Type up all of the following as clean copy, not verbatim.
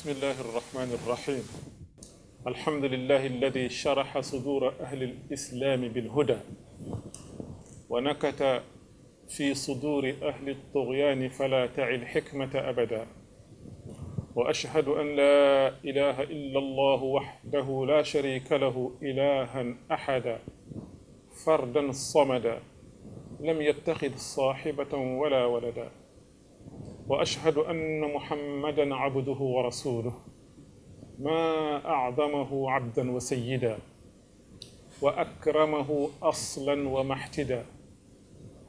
بسم الله الرحمن الرحيم. الحمد لله الذي شرح صدور أهل الإسلام بالهدى ونكت في صدور أهل الطغيان فلا تعي الحكمة أبدا. وأشهد أن لا إله إلا الله وحده لا شريك له إلها أحدا فردا صمدا لم يتخذ صاحبة ولا ولدا. وأشهد أن محمدا عبده ورسوله ما أعظمه عبدا وسيدا وأكرمه أصلا ومحتدا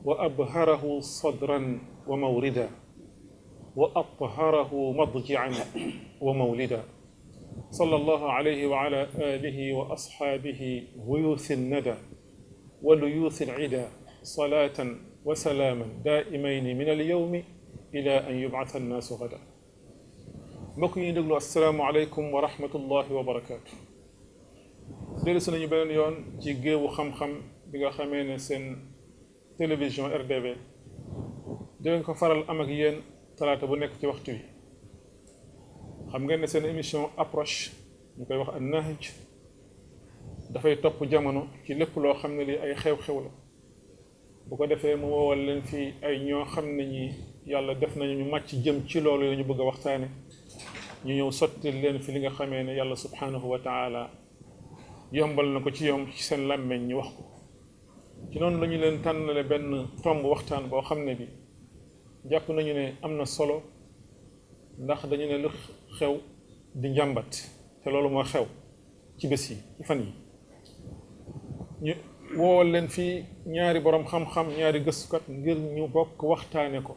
وأبهره صدرا وموردا وأطهره مضجعا ومولدا. صلى الله عليه وعلى آله وأصحابه غيوث الندى وليوث العدا صلاة وسلاما دائمين من اليوم إلى أن يبعث الناس غدا. mbokk yi déglu assalaamu aleykum wa rahmatullahi wa barakaatu. dellusi nañu beneen yoon ci géewu xam-xam bi nga xamee ne seen télévision RDV dinañ ko faral am ak yéen talaata bu nekk ci waxtu wi. xam ngeen ne seen émission approche ñu koy wax an nahj dafay topp jamono ci lépp loo xam ne lii ay xew-xew la bu ko defee mu woowal leen fii ay ñoo xam ne ñi yàlla def nañu ñu màcc jëm ci loolu la ñu bëgg a waxtaane ñu ñëw sottil leen fi li nga xamee ne yàlla subhanahu wa taala yombal na ko ci yom ci seen làmmeñ ñu wax ko. ci noonu la ñu leen tànnale benn tomb waxtaan boo xam ne bi jàpp nañu ne am na solo ndax dañu ne lu xew di njàmbat te loolu moo xew ci bés yi ci fan yi. ñu woowal leen fii ñaari borom xam-xam ñaari gëstukat ngir ñu bokk waxtaane ko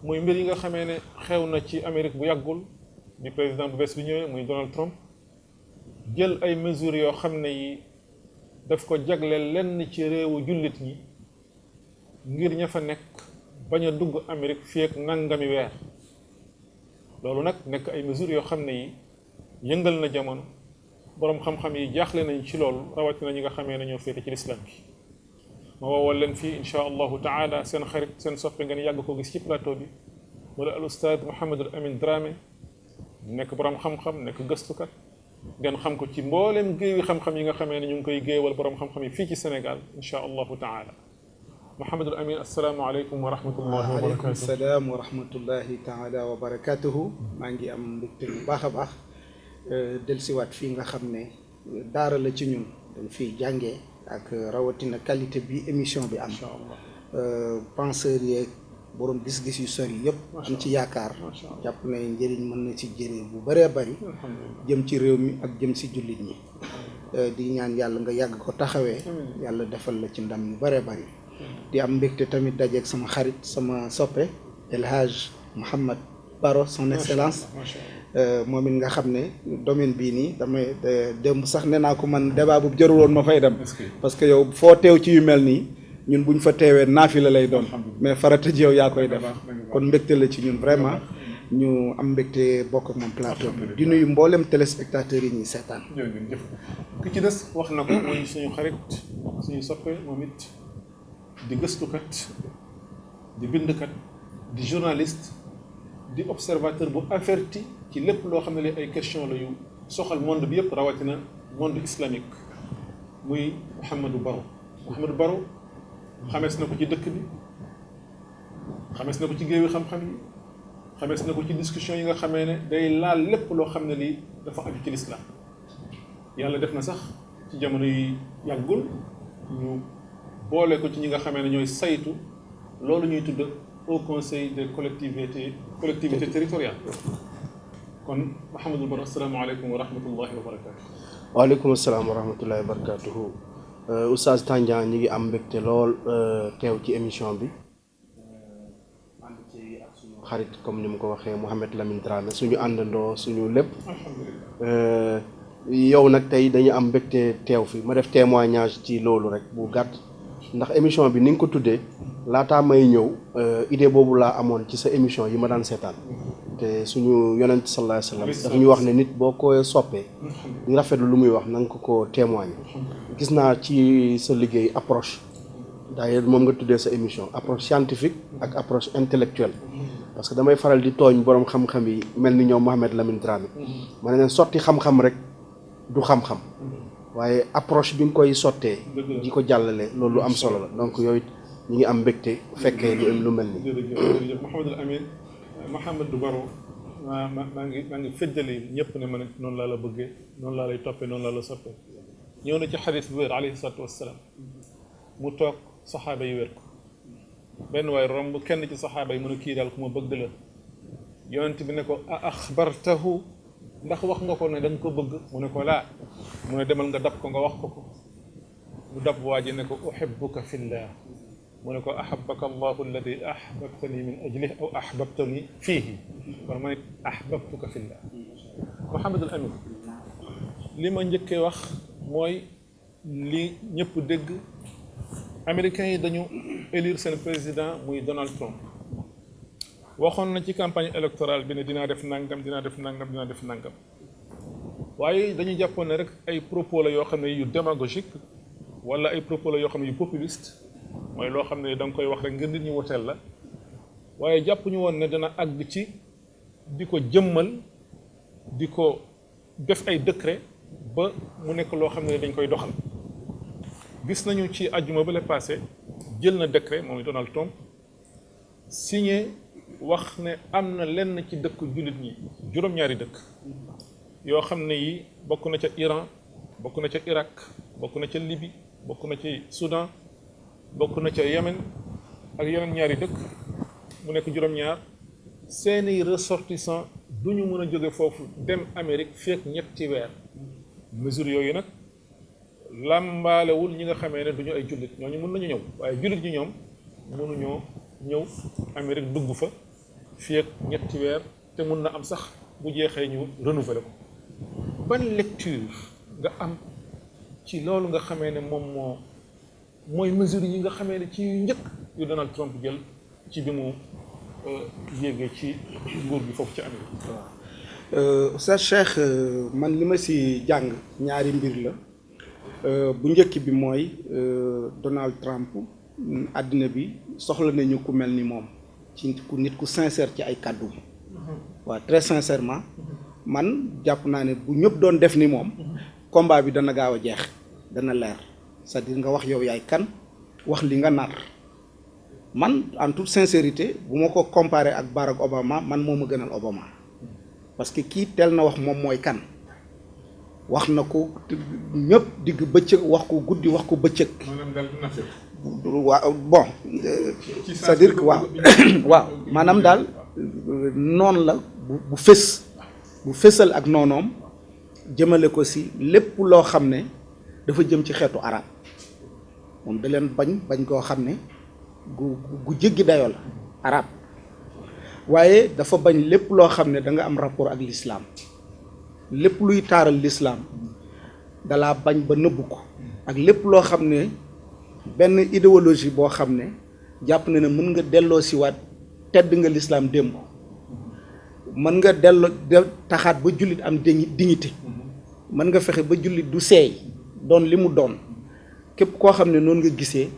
muy mbir yi nga xamee ne xew na ci Amérique bu yàggul bi président bu bees bi ñëwee muy Donald Trump jël ay mesures yoo xam ne yi daf ko jagleel lenn ci réewu jullit ñi ngir ña fa nekk bañ a dugg Amérique fii ak nangami weer. loolu nag nekk ay mesures yoo xam ne yi yëngal na jamono boroom xam-xam yi jaaxle nañ ci loolu rawatina ñi nga xamee ne ñoo féete ci lislaam bi. ma woowal leen fii insha allahu taala seen xarit seen soppe ngeen yàgg ko gis ci plateau bi wala al ustaad Mouhamadul Amin Dramé nekk boroom xam-xam nekk gëstukat ngeen xam ko ci mboolem géewi xam-xam yi nga xamee ne ñu ngi koy géewal boroom xam-xam yi fii ci Sénégal insha allahu taala. Mouhamadul Amin asalaamaaleykum wa rahmatullahi wa barakatuh. waaleykum salaam wa rahmatullahi taala wa barakatuhu. maa ngi am mbégte bu baax a baax dellusiwaat fii nga xam ne daara la ci ñun dañ fiy jàngee ak rawatina qualité bi émission bi am. penseurs yeeg borom gis-gis yu sori yëpp am ci yaakaar jàpp ne njëriñ mën na ci jëriñ bu bëree bëri jëm ci réew mi ak jëm si jullit ñi di ñaan yàlla nga yàgg ko taxawee yàlla defal la ci ndam yu bëree bëri. di am mbégte tamit dajeeg sama xarit sama soppe El Hadj Mouhamed Baro son excellence moom it nga xam ne domaine bii nii damay démb sax nee naa ko man débat bu jarul woon ma fay dem parce que yow foo teew ci yu mel nii ñun buñ fa teewee naafi la lay doon mais farata ji yow yaa koy def kon mbégte la ci ñun vraiment ñu am mbégte bokk ak moom plateau bi di nuyu mboolem téléspectateurs yi ñuy seetaan. jërëjëf ki ci des wax na ko mooy suñu xarit suñu soppe moom it di gëstukat di bindkat di journaliste di observateur bu averti ci lépp loo xam ne li ay question la yu soxal monde bi yëpp rawatina monde islamique muy Mouhamadou Baro. Mouhamadou Baro xamees na ko ci dëkk bi xamees na ko ci géewi xam-xam yi xamees na ko ci discussion yi nga xamee ne day laal lépp loo xam ne lii dafa aju ci lislaam. yàlla def na sax ci jamono yi yàggul ñu boole ko ci ñi nga xamee ne ñooy saytu loolu ñuy tudd au conseil des collectivités territoriales. kon Mouhamadou Baro asalaamaaleykum wa rahmatullahi wa barakaatu. waaleykum salaam wa rahmatullahi wa barakaatuhu. Oustaz Tandian ñi ngi am mbégte lool teew ci émission bi ànd ci ak suñu xarit comme ni mu ko waxee Mouhamed Lamine Dramé suñu àndandoo suñu lépp. yow nag tey dañu am mbégte teew fi ma def témoignage ci loolu rek bu gàtt ndax émission bi ni nga ko tuddee laataa may ñëw idée boobu laa amoon ci sa émission yi ma daan seetaan te suñu yonent sallallahu alayhi wa sallam dafa ñu wax ne nit boo ko soppee di rafetlu lu muy wax na nga ko témoigner. gis naa ci sa liggéey approche d'ailleurs moom nga tuddee sa émission approche scientifique ak approche intellectuelle parce que damay faral di tooñ borom xam-xam yi mel ni ñoom Mohamed Lamine Dramé ma ne leen sotti xam-xam rek du xam-xam waaye approche bi nga koy sottee di ko jàllale loolu lu am solo la donc yooyu ñu ngi am mbégte fekkee lu mel ni jërëjëf Mouhamadul Amin Mouhamadou Baro maa ngi feddali ñëpp ne ma ne noonu laa la bëggee noonu laa lay toppee noonu laa la soppee ñëw na ci xadis bu wér alayhi salaatu wassalaam mu toog saxaaba yi wér ko benn waay romb kenn ci saxaaba yi mu ne kii daal ku ma bëgg la yonent bi ne ko a axbartahu ndax wax nga ko ne da nga ko bëgg mu ne ko laa mu ne demal nga dab ko nga wax ko mu dab waa ji ne ko uhibbuka fillah mu ne ko ahabbaka allahu alladi ahbabtani min ajlihi aw ahbabtani fiihi kon ma ne ahbabtuka fillah Mouhamadul Amin li ma njëkkee wax mooy li ñëpp dégg américains yi dañu élire seen président muy Donald Trump waxoon na ci campagne électorale bi ne dinaa def nangam dinaa def nangam dinaa def nangam waaye dañu jàppoon ne rek ay propos la yoo xam ne yu démagogique wala ay propos la yoo xam ne yu populiste mooy loo xam ne da nga koy wax rek ngir nit ñi woteel la waaye jàpp ñu woon ne dana àgg ci di ko jëmmal di ko def ay décret ba mu nekk loo xam ne dañ koy doxal gis nañu ci àjjuma ba le passé jël na décret moom Donald Trump signé wax ne am na lenn ci dëkk jullit ñi juróom-ñaari dëkk yoo xam ne yi bokk na ca Iran bokk na ca Irak bokk na ca Libye bokk na ci Soudan bokk na ca Yemen ak yeneen ñaari dëkk mu nekk juróom-ñaar seeni ressortissants du ñu mën a jóge foofu dem Amérique fekk ñetti weer mesure yooyu nag làmbaalewul ñi nga xamee ne du ñu ay jullit ñooñu mën nañu ñëw waaye jullit ñi ñoom mënuñoo ñëw Amérique dugg fa fekk ñetti weer te mun na am sax bu jeexee ñu renouveler ko ban lecture nga am ci loolu nga xamee ne moom mooy mesure yi nga xamee ne ci yu njëkk yu Donald Trump jël ci bi mu yéegee ci nguur gi foofu ci Amérique. waaw Oustaz Cheikh man li ma si jàng ñaari mbir la bu njëkk bi mooy Donald Trump àddina bi soxla nañu ku mel ni moom ci ku nit ku sincère ci ay kàddu waaw très sincèrement man jàpp naa ne bu ñëpp doon def ni moom combat bi dana gaaw a jeex dana leer c'est-à-dire nga wax yow yaay kan wax li nga nar man en toute sincérité bu ma ko comparé ak Barack Obama man moo ma gënal Obama parce que kii teel na wax moom mooy kan wax na ko ñëpp digg bëccëg wax ko guddi wax ko bëccëg. waaw bon c'est-à-dire que waaw waaw maanaam daal noonu la bu fësal ak noonoom jëmale ko si lépp loo xam ne dafa jëm ci xeetu arab moom da leen bañ koo xam ne gu jéggi dayoo la arab waaye dafa bañ lépp loo xam ne da nga am rapport ak l'islam lépp luy taaral l'islam dalaa bañ ba nëbbu ko ak lépp loo xam ne benn idéologie boo xam ne jàpp na ne mën nga delloo si waat tedd nga l'islam démb mën nga taxaat ba jullit am dignité mën nga fexe ba jullit du seey doon li mu doon képp koo xam ne noonu nga gisee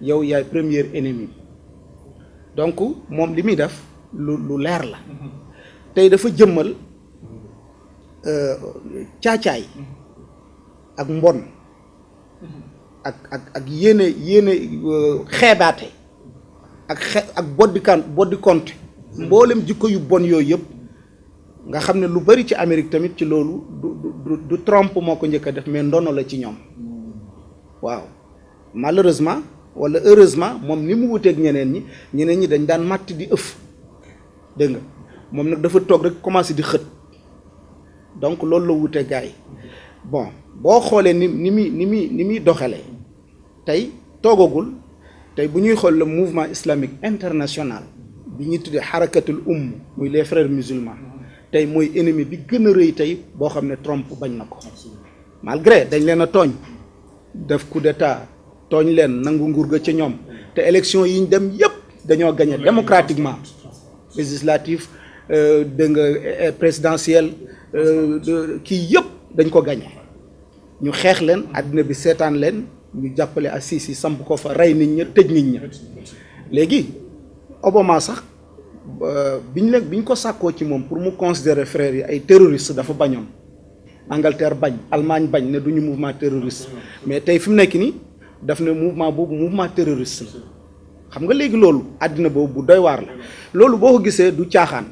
yow yaay premier ennemi donc moom li muy def lu leer la tey dafa jëmmal caacaay ak mbon ak yéene xeebaate ak boddi konte mboolem jikko yu bon yooyu yëpp nga xam ne lu bari ci Amérique tamit ci loolu du Trump moo ko njëkk a def mais ndono la ci ñoom waaw malheureusement wala heureusement moom ni mu wuteeg ñeneen ñi dañ daan màtt di ëf dégg nga moom nag dafa toog rek commencé di xët donc loolu la wute gars yi bon boo xoolee ni muy doxalee tey toogagul tey bu ñuy xool le mouvement islamique international bi ñuy tuddee xarakatul muy les frères musulmans tey mooy ennemi bi gën a rëy tey boo xam ne Trump bañ na ko malgré dañ leen a tooñ def coup d'état tooñ leen nangu nguur ga ca ñoom te élection yi ñu dem yépp dañoo gagné démocratiquement législative dégg nga présidentielle kii yëpp dañ ko gagné ñu xeex leen àddina bi seetaan leen ñu jàppale Assisi samp ko fa rey nit ña tëj nit ña léegi Obama sax biñ ko sàkkoo ci moom pour mu considérer frères yi ay terroristes dafa bañoon. Angleterre bañ, Allemagne bañ ne duñu mouvement terroriste mais tey fi mu nekk nii daf ne mouvement boobu mouvement terroriste la xam nga léegi loolu àddina boobu bu doy waar la loolu boo ko gisee du caaxaan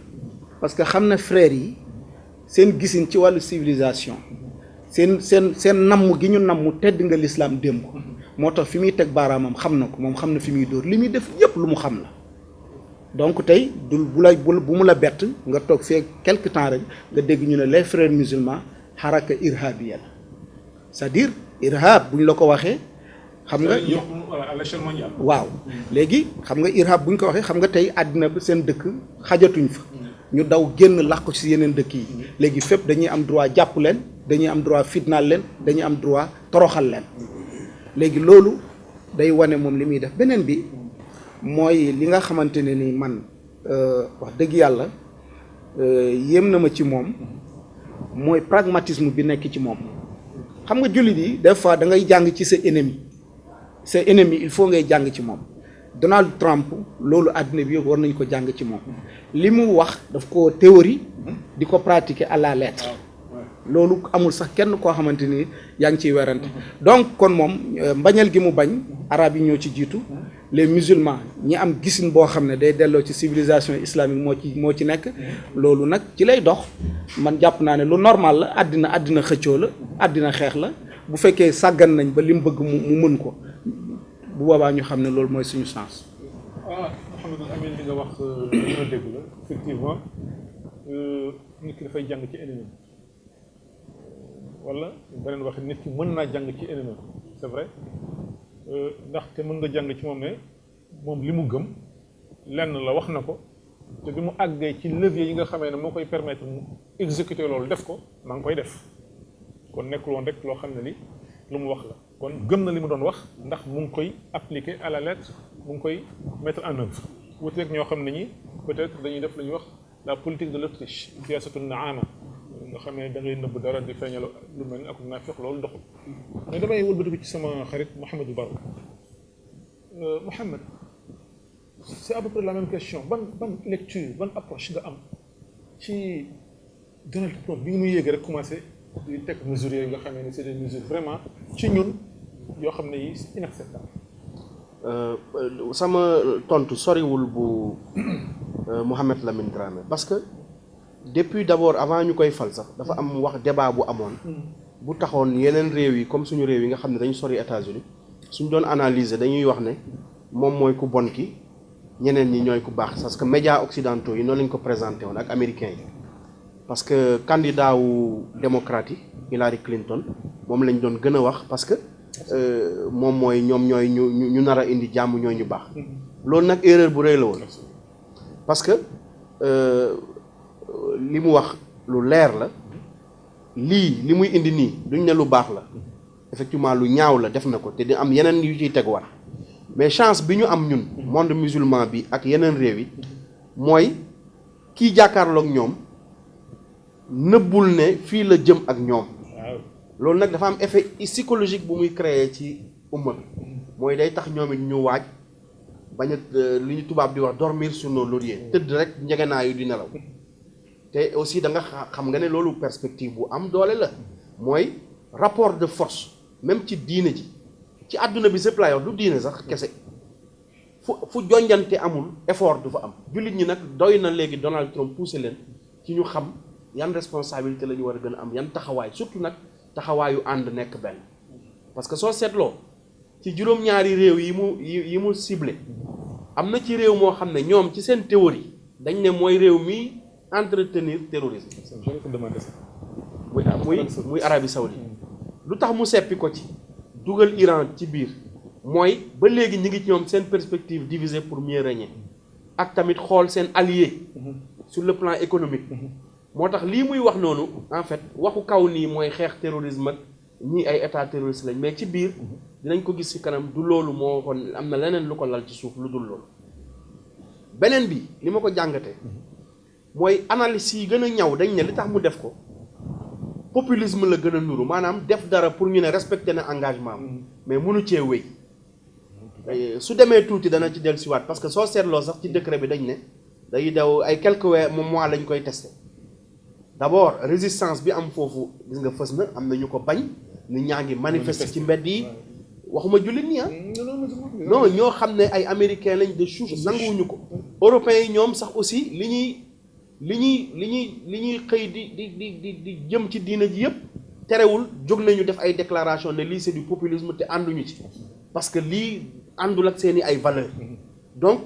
parce que xam na frères yi seen gisin ci wàllu civilisation seen namm gi ñu namm tedd nga l'islam démb moo tax fi muy teg baaraamam xam na ko moom xam na fi muy dóor li muy def yépp lu mu xam la donc tey bu mu la bett nga toog fee quelque temps rek nga dégg ñu ne les frères musulmans xaraka irhabiya la c'est-à-dire irhab bu ñu la ko waxee xam nga à l'échelle mondiale waaw léegi xam nga irhab bu ñu ko waxee xam nga tey àddina bi seen dëkk xajatuñ fa ñu daw génn làqu ci yeneen dëkk yi léegi fépp dañuy am droit jàpp leen dañuy am droit fitnaal leen dañuy am droit toroxal leen léegi loolu day wane moom li muy def beneen bi mooy li nga xamante ne ni man wax dëgg yàlla yéem na ma ci moom mooy pragmatisme bi nekk ci moom xam nga jullit yi des fois da ngay jàng ci sa ennemi il faut ngay jàng ci moom Donald Trump loolu àddina bi war nañ ko jàng ci moom li mu wax daf ko théorie di ko pratiquer à la lettre loolu amul sax kenn koo xamante ni yaa ngi ciy werante donc kon moom mbañal gi mu bañ arab yi ñoo ci jiitu les musulmans ñi am gisin boo xam ne day delloo ci civilisation islamique moo ci nekk loolu nag ci lay dox man jàpp naa ne lu normal la àddina xëccoo la àddina xeex la bu fekkee sàggan nañ ba li mu bëgg mu mën ko bu boobaa ñu xam ne loolu mooy suñu sens. Mouhamadou Amine li nga wax li ma dégg la effectivement nit ki dafay jàng ci ennemi wala beneen wax nit ki mën naa jàng ci ennemi c'est vrai ndaxte mën nga jàng ci moom ne moom li mu gëm lenn la wax na ko te bi mu àggee ci levier yi nga xamee ne moo koy permettre mu exécuter loolu def ko maa ngi koy def kon nekkul woon rek loo xam ne li lu mu wax la kon gëm na li mu doon wax ndax mu ngi koy appliquer à la lettre mu ngi koy mettre en œuvre wuuteeg ñoo xam ne ñi peut-être dañuy def la ñuy wax la politique de l'autruche siyaasatul naama nga xam ne da ngay nëbb dara di feeñal lu mel ni ak naafiq loolu doxul mais damay wëlbatiku ci sama xarit Mouhamadou Baro Mouhamed c'est à peu près la même question ban lecture ban approche nga am ci Donald Trump bi mu yéegee rek commencé di teg mesures yooyu nga xam ne c'est des mesures vraiment ci ñun yoo xam ne yi c'est inacceptable. sama tontu soriwul bu Mouhamed Lamine Dramé parce que depuis d'abord avant ñu koy fal sax dafa am wax débat bu amoon bu taxoon yeneen réew yi comme suñu réew yi nga xam ne dañu sori États-Unis suñ doon analyser dañuy wax ne moom mooy ku bon ki ñeneen ñi ñooy ku baax parce que médias occidentaux yi noonu lañ ko présenté woon ak américains yi parce que candidat wu démocrate yi Hillary Clinton moom lañ doon gën a wax parce que moom mooy ñoom ñooy ñu nar a indi jàmm ñooy ñu baax loolu nag erreur bu rëy la woon parce que li mu wax lu leer la li muy indi nii duñ ne lu baax la effectivement lu ñaaw la def na ko te di am yeneen yu ciy teguwaat mais chance bi ñu am ñun monde musulman bi ak yeneen réew yi mooy kii jàkkaarloog ñoom nëbbul ne fii la jëm ak ñoom loolu nag dafa am effet psychologique bu muy créer ci umma bi mooy day tax ñoom it ñu waaj bañ a li ñu tubaab di wax dormir sur nos lauriers tëdd rek njegenaayu di nelaw te aussi da nga xam nga ne loolu perspective bu am doole la mooy rapport de force même ci diine ji ci àdduna bi sëpp laa wax du diine sax kese fu jonjante amul effort du fa am jullit ñi nag doy na léegi Donald Trump poussé leen ci ñu xam yan responsabilité la ñu war a gën a am yan taxawaay surtout nag taxawaayu ànd nekk benn parce que soo seetloo ci juróom-ñaari réew yi mu ciblé am na ci réew moo xam ne ñoom ci seen théorie dañ ne mooy réew mi entretenir terrorisme muy Arabie Saoudite lu tax mu seppi ko ci dugal Iran ci biir mooy ba léegi ñi ngi ci ñoom seen perspective diviser pour mieux régner ak tamit xool seen allié sur le plan économique moo tax lii muy wax noonu en fait waxu kaw nii mooy xeex terrorisme ak ñii ay état terroriste lañ mais ci biir dinañ ko gis ci kanam du loolu moo kon am na leneen lu ko lal ci suuf lu dul loolu beneen bi li ma ko jàngatee mooy analyse yi gën a ñaw dañ ne li tax mu def ko populisme la gën a nuru maanaam def dara pour ñu ne respecté na engagement mais mënu cee wéy su demee tuuti dana ci dellusiwaat parce que soo seetloo sax ci décret bi dañ ne day daw ay quelques mois lañ koy testé d'abord résistance bi am foofu gis nga fës na am na ñu ko bañ nit ñaa ngi manifester ci mbedd yi waxuma jullit ñi ah non ñoo xam ne ay américains lañ de souche nanguwuñu ko européens yi ñoom sax aussi li ñuy xëy di jëm ci diina ji yëpp terewul jóg nañu def ay déclaration ne lii c'est du populisme te ànduñu ci parce que lii àndul ak seeni ay valeurs donc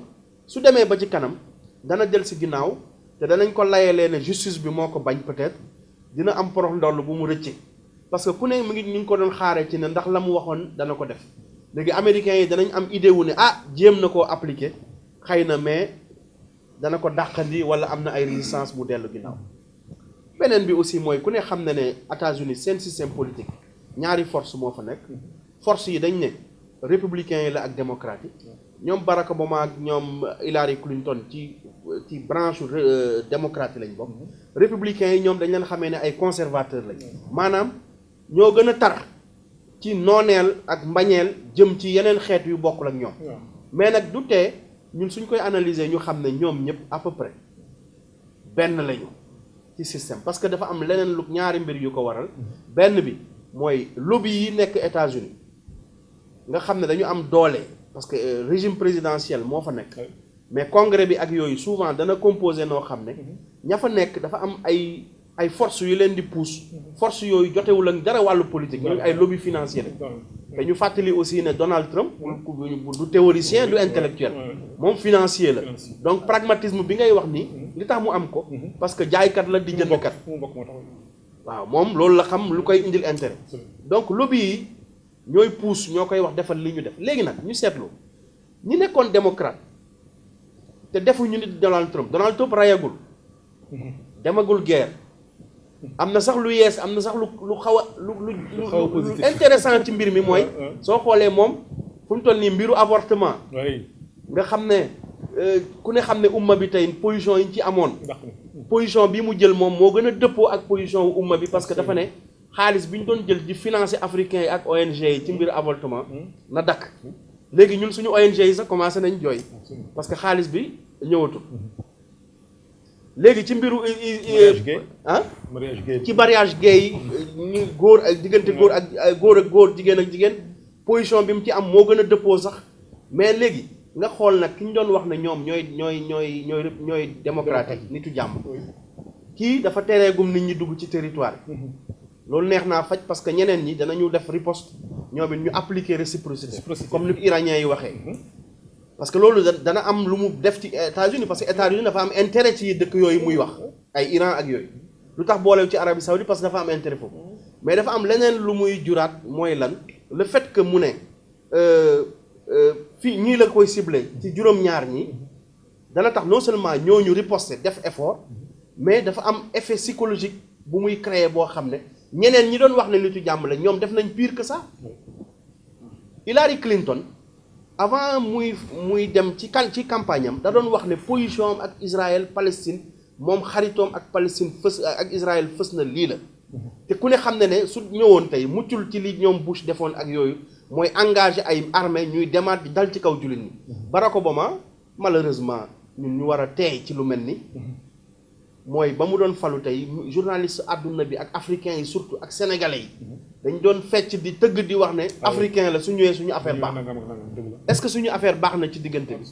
su demee ba ci kanam dana jël si ginnaaw te danañ ko layalee ne justice bi moo ko bañ peut-être dina am porox ndoll bu mu rëcce parce que ku ne mu ngi ñu ngi ko doon xaaree ci ne ndax la mu waxoon dana ko def léegi américains yi danañ am idée wu ne jéem na koo appliquer xëy na mais dana ko dàqandi wala am na ay résistance mu dellu ginnaaw beneen bi aussi mooy ku ne xam ne ne États-Unis seen système politique ñaari force moo fa nekk force yi dañ ne républicains yi la ak démocrate yi ñoom Barack Obama ak ñoom Hillary Clinton ci branche démocrate yi lañ bokk républicains yi ñoom dañ leen xamee ne ay conservateurs lañ maanaam ñoo gën a tar ci nooneel ak mbañeel jëm ci yeneen xeet yu bokkul ak ñoom mais nag du tee ñun suñ koy analyser ñu xam ne ñoom ñëpp à peu près benn lañu ci système parce que dafa am leneen lu ñaari mbir yu ko waral benn bi mooy lobby yi nekk États-Unis nga xam ne dañu am doole parce que régime présidentiel moo fa nekk mais congrès bi ak yooyu souvent dana composé noo xam ne ña fa nekk dafa am ay force yu leen di pousse force yooyu jotewul ak dara wàllu politique ñooñu ay lobby financier la te ñu fàttali aussi ne Donald Trump du théoricien du intellectuel moom financier la donc pragmatisme bi ngay wax ni li tax mu am ko parce que jaaykat la di jëndkat waaw moom loolu la xam lu koy indil intérêt donc lobby yi ñooy pousse ñoo koy wax defal li ñu def léegi nag ñu seetlu ñi nekkoon démocrate te defuñu nit Donald Trump rayagul demagul guerre am na sax lu yees am na sax lu xaw a lu intéressant ci mbir mi mooy soo xoolee moom fu mu toll nii mbiru avortement nga xam ne ku ne xam ne umma bi tey position yi ñu ci amoon position bi mu jël moom moo gën a dëppoo ak position wu umma bi parce que dafa ne xaalis bi ñu doon jël di financer africains yi ak ONG yi ci mbiru avortement na dakk léegi ñun suñu ONG yi sax commencé nañ jooy parce que xaalis bi ñëwatul léegi ci mbiru ci mariage gay ñu góor ak diggante góor ak góor jigéen ak jigéen position bi mu ci am moo gën a dëppoo sax mais léegi nga xool nag ki ñu doon wax ne ñoom ñooy démocratique nitu jàmm kii dafa tereegum nit ñi dugg ci territoire loolu neex naa faj parce que ñeneen ñi danañu def riposte ñoom it ñu appliquer réciprocité comme ni iraniens yi waxee parce que loolu dana am lu mu def ci États-Unis parce que États-Unis dafa am intérêt ci dëkk yooyu muy wax ay Iran ak yooyu lu tax boolew ci Arabie Saoudite parce que dafa am intérêt foofu mais dafa am leneen lu muy juraat mooy lan le fait que mu ne fii ñii la koy ciblé ci juróom-ñaar ñi dana tax non seulement ñooñu riposter def effort mais dafa am effet psychologique bu muy créer boo xam ne ñeneen ñi doon wax ne nitu jàmm la ñoom def nañ pire que ça Hillary Clinton avant muy dem ci campagne am da doon wax ne position am ak Israël Palestine moom xaritoom ak Palestine fës ak Israël fës na lii la te ku ne xam ne su ñëwoon tey muccul ci li ñoom Bush defoon ak yooyu mooy engagé ay armée ñuy demaat di dal ci kaw jullit ñi Barack Obama malheureusement ñun ñu war a teey ci lu mel ni mooy ba mu doon falu tey journaliste àdduna bi ak africains yi surtout ak sénégalais yi dañ doon fecc di tëgg di wax ne africain la su ñëwee suñu affaire baax est-ce que suñu affaire baax na ci diggante bi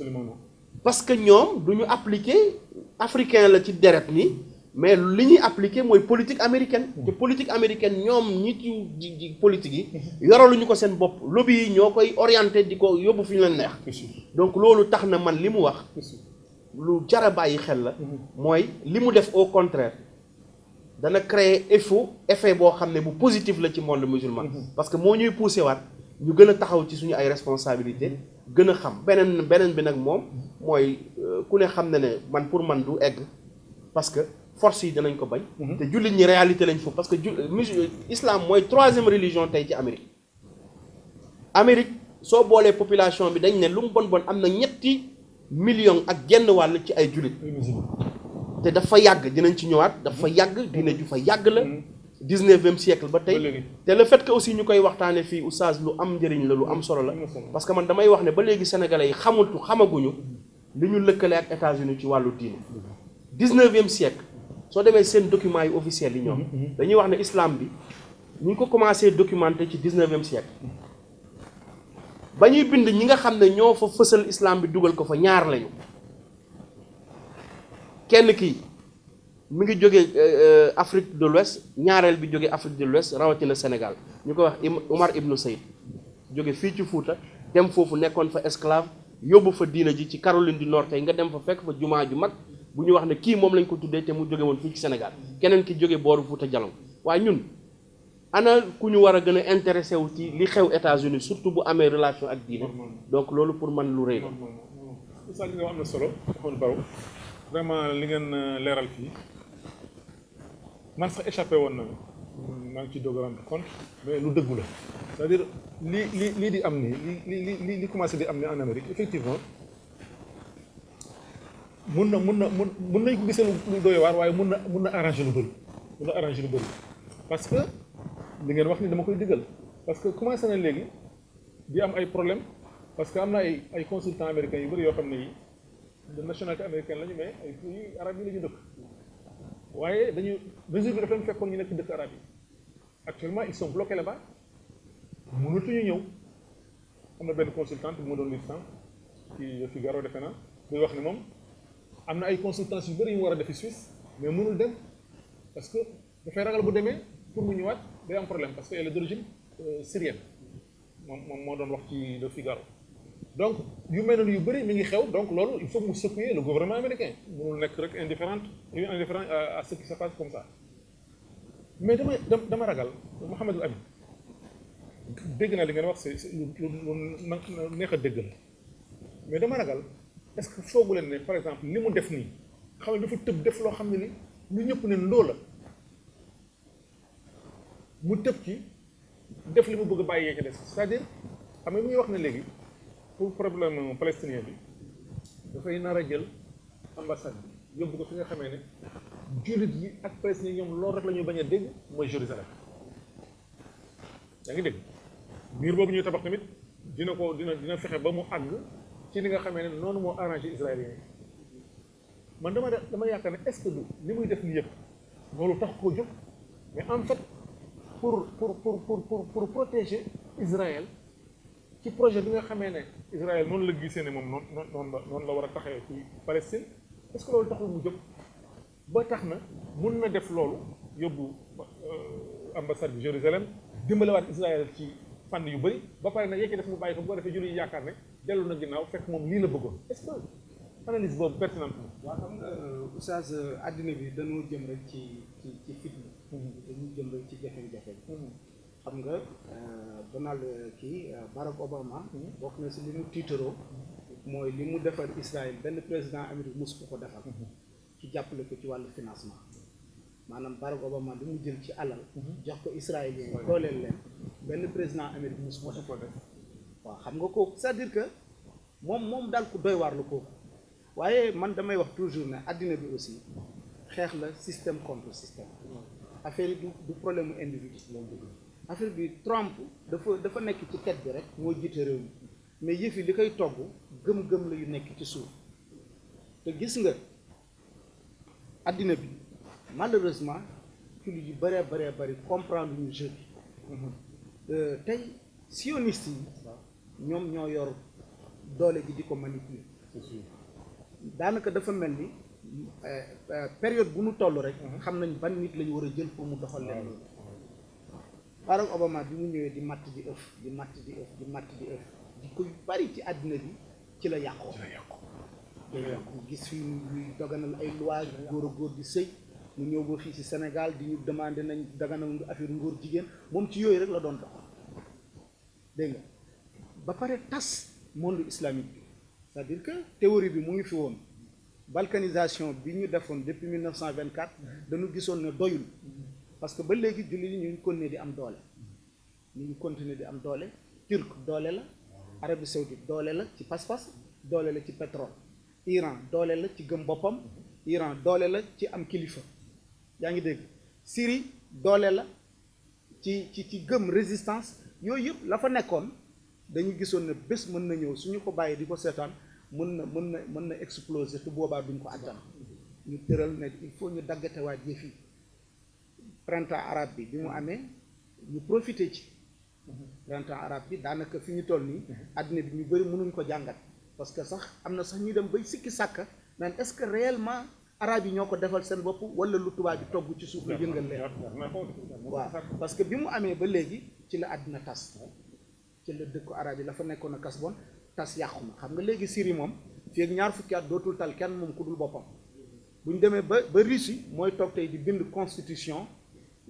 parce que ñoom du ñu appliquer africain la ci deret ni mais li ñuy appliquer mooy politique américaine te politique américaine ñoom nit yu politique yi yoraluñu ko seen bopp lobby yi ñoo koy orienté di ko yóbbu fi ñu leen neex donc loolu tax na man li mu wax lu jara bàyyi xel la mooy li mu def au contraire dana créer effet boo xam ne bu positif la ci monde musulman parce que moo ñuy poussé waat ñu gën a taxaw ci suñu ay responsabilité gën a xam beneen bi nag moom mooy ku ne xam ne man pour man du egg parce que force yi danañ ko bañ te jullit ñi réalité lañ foofu parce que islam mooy 3e religion tey ci Amérique soo boolee population bi dañ ne lu mu bon am na 7 millions ak genn wàll ci ay jullit te dafa yàgg dinañ ci ñëwaat dafa yàgg dina ju fa yàgg la 19e siècle ba tey te le fait que aussi ñu koy waxtaane fii oustaz lu am njëriñ la lu am solo la parce que man damay wax ne ba léegi sénégalais yi xamaguñu li ñu lëkkale ak États-Unis ci wàllu diine 19e siècle soo demee seen documents yi officiels yi ñoom dañuy wax ne islam bi ñu ngi ko commencé documenté ci 19e siècle ba ñuy bind ñi nga xam ne ñoo fa fësal islam bi dugal ko fa ñaar lañu kenn kii mi ngi jóge Afrique de l'Ouest ñaareel bi jóge Afrique de l'Ouest rawatina Sénégal ñu ko wax Omar Ibn Saïd jóge fii ci Fuuta dem foofu nekkoon fa esclave yóbbu fa diina ji ci Caroline du Nord tey nga dem fa fekk fa jumaa ju mag bu ñu wax ne kii moom lañ ko tuddee te mu jóge woon fii ci Sénégal keneen ki jóge booru Fuuta Jalon waaye ñun ana ku ñu war a gën a intéressé wu ci li xew États-Unis surtout bu amee relation ak diine donc loolu pour man lu rëy la. Oustaz li nga wax am na solo waxoon Baro vraiment li ngeen leeral fii man sax échappé woon na maa ngi ci doog a rendre compte mais lu dëggu la c'est-à-dire lii di am nii li commencé di am ni en Amérique effectivement mun nañ ko gisee lu doy waar waaye mun na arranger lu bëri parce que li ngeen wax ni dama koy diggal parce que commencé na léegi di am ay problème parce que am na ay consultants américains yu bëri yoo xam ne yi de nationalité américaine lañu mais ay pays arabes yi la ñu dëkk waaye dañu mesure bi dafa leen fekkoon ñu nekk dëkk arab yi actuellement ils sont bloqués là-bas mënatuñu ñëw am na benn consultante bu ma doon lire sànq ci Le Figaro defe naa buy wax ni moom am na ay consultants yu bëri yu war a defi Suisse mais mënul dem parce que dafay ragal bu demee pour mu ñëwaat day am problème parce que elle est d'origine syrienne moom moo doon wax ci Le Figaro donc yu mel noonu yu bëri mi ngi xew donc loolu il faut mu secouer le gouvernement américain mënul nekk rek indifférent à ce qui se passe comme ça mais dama ragal Mouhamadou Amine dégg naa li ngeen wax c'est lu neex a dégg la mais dama ragal est-ce que foogu leen ne par exemple li mu def nii xam ne dafa tëb def loo xam ne ni ñu ñëpp ne ndoo la mu tëb ci def li mu bëgg a bàyyee ci des c'est-à-dire xam nga mi ngi wax ne léegi pour problème palestinien bi dafay nar a jël ambassade bi yóbbu ko fi nga xamee ne jullit yi ak palestinien ñoom loolu rek la ñuy bañ a dégg mooy Jérusalem yaa ngi dégg miir boobu ñuy tabax tamit dina fexe ba mu àgg ci li nga xamee ne noonu moo arrangé israélien yi man dama yaakaar ne est-ce que li muy def ni yëpp loolu tax koo jóg mais en fait pour protéger Israël ci projet bi nga xamee ne Israël noonu la gisee ne moom noonu la war a taxawee ci Palestine est-ce que loolu taxul mu jóg ba tax na mun na def loolu yóbbu ambassade bi Jérusalem dimbalewaat Israël ci fànn yu bëri ba pare nag yekki def mu bàyyi ko bu ko defee julli yi yaakaar ne dellu na ginnaaw fekk moom lii la bëggoon est-ce que analyse boobu pertinente na. waaw xam nga oustaz àddina bi dañoo jëm rek ci fitna. dañuy jëm rek ci jafe-jafe. xam nga Donald Barack Obama. bokk na si li mu tiitaroo. mooy li mu defar Israël benn président Amérique mus ko defal. ci jàppale ko ci wàllu financement. maanaam Barack Obama li mu jël ci alal. jox ko israélien yi dooleel leen. benn président Amérique mus ko def. waaw xam nga kooku c'est-à-dire que moom daal ku doy waar la kooku. waaye man damay wax toujours ne àddina bi aussi xeex la système contre système affaire yi du problème mu individu affaire bi Trump dafa nekk ci tête bi rek moo jiite réew mi mais yëf yi li koy togg gëm-gëm la yu nekk ci suuf te gis nga àddina bi malheureusement ci lu yu bëree bëri comprendre ñu jeu bi tey sioniste yi ñoom ñoo yor doole gi di ko manipuler daanaka dafa mel ni période bu nu toll rek xam nañ ban nit la ñu war a jël pour mu doxal leen loolu Barack Obama bi mu ñëwee di matt di ëf di ko bari ci àddina bi ci la yàqoo ñu gis fii ñuy daganal ay loi góor a góor di sëy mu ñëw ba fii ci Sénégal di ñu demandé nañ daganal affaire ngóor jigéen moom ci yooyu rek la doon dox dégg nga ba pare tas monde islamique bi c'est-à-dire que théorie bi mu ngi fi woon balkanisation bi ñu defoon depuis 1924 dañu gisoon ne doyul parce que ba léegi jullit yi ñu ngi continuer di am doole turc doole la Arabie Saoudite doole la ci pas-pas doole la ci pétrole Iran doole la ci gëm boppam Iran doole la ci am kilifa yaa ngi dégg Syrie doole la ci gëm résistance yooyu yëpp la fa nekkoon dañu gisoon ne bés mën na ñëw suñu ko bàyyi di ko seetaan mën na exploser te boobaa duñ ko attan ñu tëral ne il faut ñu daggatewaat yëf yi printemps arabe bi mu amee ñu profité ci printemps arabe bi daanaka fi ñu toll nii àddina bi ñu bëri mënuñ ko jàngat parce que sax am na sax ñu dem bay sikki sàkka naan est-ce que réellement arabe yi ñoo ko defal seen bopp wala lu tubaab bi togg ci suuf la yëngal leen waaw parce que bi mu amee ba léegi ci la àddina tas ci la dëkku arabe yi la fa nekkoon a kas bon tas yàqu ma xam nga léegi Syrie moom fii ak ñaar fukki at dootul tal kenn moom ku dul boppam bu ñu demee ba Russie mooy toog tey di bind constitution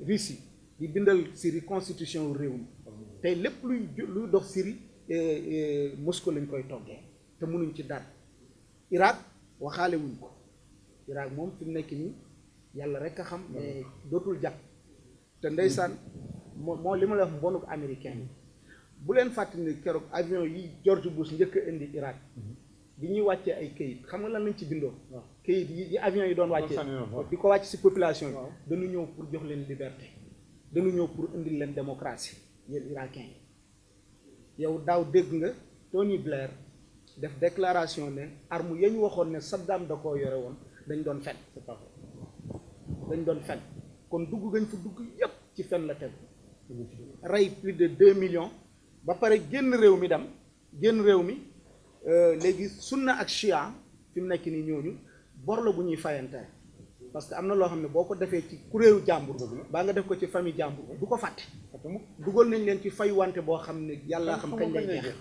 Russie di bindal Syrie constitution wu réew mi tey lépp luy dox Syrie Moscou lañ koy toggee te mënuñ ci dara Irak waxaale wuñ ko Irak moom fi mu nekk nii yàlla rek a xam mais dootul jàpp te ndeysaan moo li ma la wax mbonuk américain yi bu leen fàttali ne keroog avion yi George Bush njëkk a indi Irak bi ñuy wàccee ay këyit xam nga lan lañ ci bindoo këyit yi avion yi doon wàccee di ko wàcc ci population bi dañu ñëw pour jox leen liberté dañu ñëw pour indil leen démocratie yéen irakien yi yow daaw dégg nga Tony Blair def déclaration ne arme ya ñu waxoon ne Saddam da koo yore woon dañ doon fen dañ doon fen kon dugg gañ fa dugg yépp ci fen la tegu rey plus de 2 millions ba pare génn réew mi dem génn réew mi léegi sunna ak chia fi mu nekk nii ñooñu bor la bu ñuy fayante parce que am na loo xam ne boo ko defee ci kuréelu jàmbur baa nga def ko ci famille jàmbur du ko fàtte dugal nañ leen ci fay wante boo xam ne yàlla xam kañ lay jeex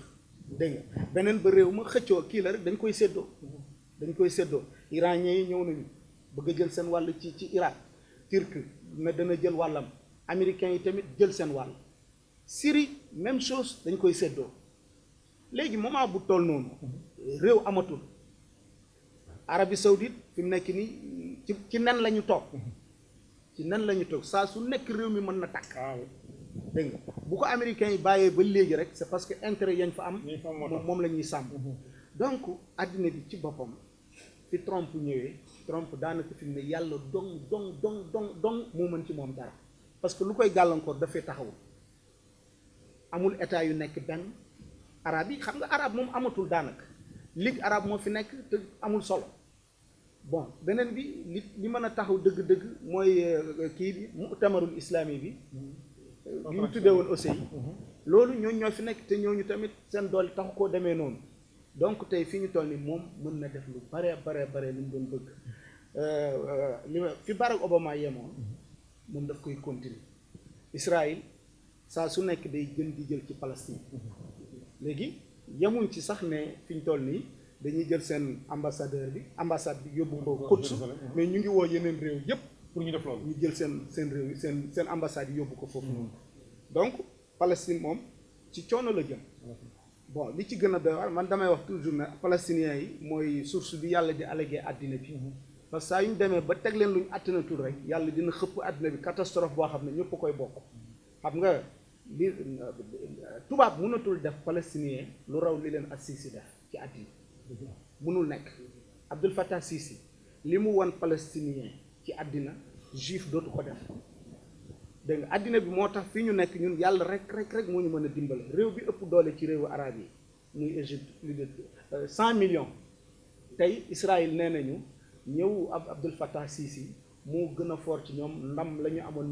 dégg nga beneen ba réew ma xëccoo kii la rek dañ koy séddoo iranien yi ñëw nañu bëgg a jël seen wàll ci Irak turc ne dana jël wàllam américains yi tamit jël seen wàll Syrie même chose dañ koy séddoo léegi moment bu toll noonu réew amatul Arabie Saoudite fi mu nekk nii ci nen la ñu toog ci nen la ñu toog saa su nekk réew mi mën na tàkk dégg nga bu ko américains yi bàyyee ba léegi rek c'est parce que intérêt yañ fa am moom la ñuy sàmm donc àddina bi ci boppam fi Trump ñëwee Trump daanaka fi mu ne yàlla dong moo mën ci moom dara parce que lu koy gàllankoor dafay taxaw amul état yu nekk benn arab yi xam nga arab moom amatul daanaka ligue arabe moo fi nekk te amul solo bon beneen bi li mën a taxaw dëgg-dëgg mooy kii bi mu'tamarul islami bi bi ñu tuddee woon aussi loolu ñooñu ñoo fi nekk te ñooñu tamit seen doole taxu koo demee noonu donc tey fi ñu toll ni moom mën na def lu bare li mu doon bëgg li ma fi Barack Obama yemoon moom daf koy continuer Israël saa su nekk day gën di jël ci Palestine léegi yemuñ ci sax ne fi ñu toll nii dañuy jël seen ambassade bi yóbbu ko Quds mais ñu ngi woo yeneen réew yépp pour ñu def loolu ñu jël seen réew yi seen ambassade yi yóbbu ko foofu donc Palestine moom ci coono la jëm bon li ci gën a doy waar man damay wax toujours ne palestiniens yi mooy source bi yàlla di allégué àddina bi parce que saa yu ñu demee ba teg leen lu ñu àttanatul rek yàlla dina xëpp àddina bi catastrophe boo xam ne ñëpp koy bokk xam nga li tubaab mënatul def palestinien lu raw li leen Sisi def ci àddina mënul nekk Abdel Fattah Sisi li mu won palestinien ci àddina juif dootu ko def dégg nga àddina bi moo tax fii ñu nekk ñun yàlla rek moo ñu mën a dimbale réew bi ëpp doole ci réewu arab yi muy Égypte plus de 100 millions tey Israël nee nañu ñëw Abdel Fattah Sisi moo gën a fort ci ñoom ndam la ñu amoon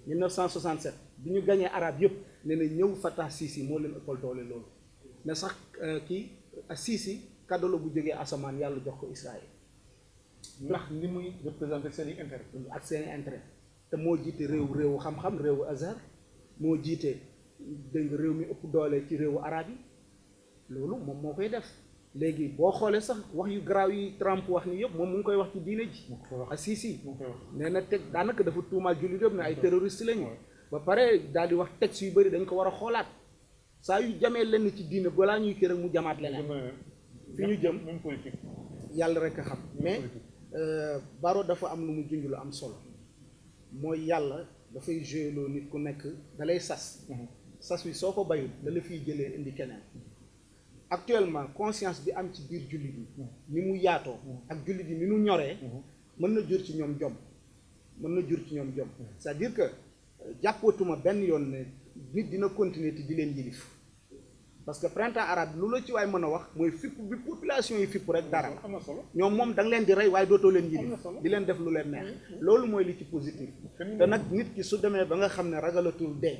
1967 bi ñu gañee arab yëpp nee na ñëw Fattah Sisi moo leen ëppal doole loolu mais sax kii Sisi cadeau la bu jógee asamaan yàlla jox ko Israël ndax li muy représenté seen i intérêt ak seen i intérêt te moo jiite réewu xam-xam réewu Azhar moo jiite dégg nga réew mi ëpp doole ci réewu arab yi loolu moom moo koy def léegi boo xoolee sax wax yu garaaw yi Trump wax ni yëpp moom mu ngi koy wax ci diine ji ak Sisi nee na teg daanaka dafa tuumaal jullit yëpp ne ay terroriste lañu ba pare daal di wax texte yu bëri dañ ko war a xoolaat saa yu jamee lenn ci diine balaa ñuy kii rek mu jamaat leneen fi ñu jëm yàlla rek a xam mais Baro dafa am lu mu junj lu am solo mooy yàlla dafay joué loo nit ku nekk dalay sas wi soo ko bayul da la fiy jëlee indi keneen actuellement conscience bi am ci biir jullit yi ni mu yaatoo ak jullit yi ni mu ñoree mën na jur ci ñoom jom c'est-à-dire que jàppootuma benn yoon ne nit dina continuer te di leen yilif parce que printemps arabe lu la ci waay mën a wax mooy fipp bi population yi fipp rek dara am na solo ñoom moom da nga leen di rey waaye dootoo leen yilif di leen def lu leen neex loolu mooy li ci positif te nag nit ki su demee ba nga xam ne ragalatul dee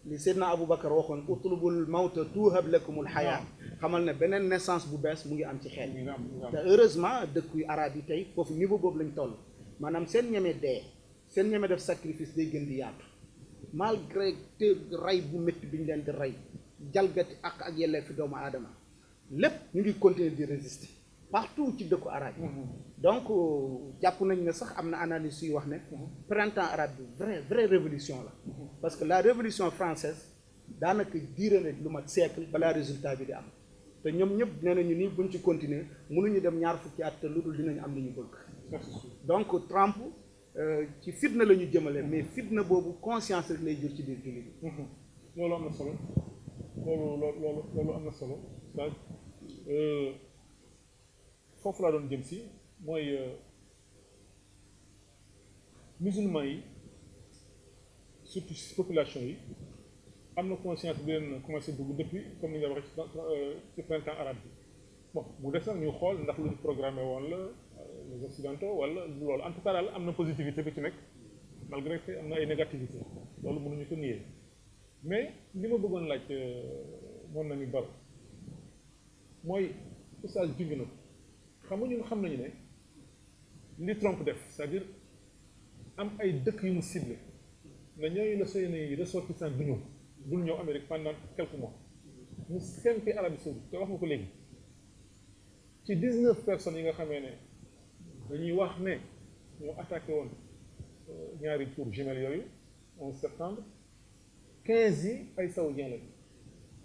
li Seydina Aboubacar waxoon utlubul mawta tuhab lakumul xayaa xamal ne beneen naissance bu bees mu ngi am ci xel te heureusement dëkku arabe yi tey foofu niveau boobu lañ toll maanaam seen ñeme dee seen ñeme def sacrifice day gën di yaatu malgré te rey bu métti bi ñu leen di rey jalgati ak yelleef fi doomu aadama lépp ñu ngi continuer di résister partout ci dëkku arabe yi donc jàpp nañ ne sax am na analyse yuy wax ne printemps arabe bi vraie révolution la parce que la révolution française daanaka diire na lu mat siècle balaa résultat bi di am te ñoom ñëpp nee nañu nii buñ ci continuer mënuñu dem ñaar fukki at te lu dul dinañu am li ñu bëgg donc Trump ci fitna la ñu jëmale mais fitna boobu conscience rek lay jur ci biir jullit bi loolu am na solo loolu am na solo foofu laa doon jëm si mooy musulman yi surtout population yi am na conscience bi leen commencé dugg depuis comme ni nga waxee ci printemps arabe bi bon mu des nag ñu xool ndax lu ñu programmé woon la les occidentaux wala loolu en tout cas daal am na positivité bi ci nekk malgré que am na ay négativité loolu mënuñu ko nier mais li ma bëggoon laaj moom nañu bar mooy oustaz junj na xam nga ñun xam nañu ne li Trump def c'est-à-dire am ay dëkk yu mu ciblé na ñooñu la seeni ressortissants du ñëw Amérique pendant quelques mois ñu sempi Arabie Saoudite te wax nga ko léegi ci 19 personnes yi nga xamee ne dañuy wax ne ñoo attaqué woon ñaari tours jumelles yooyu 11 septembre 15 yi ay saoudiens lañu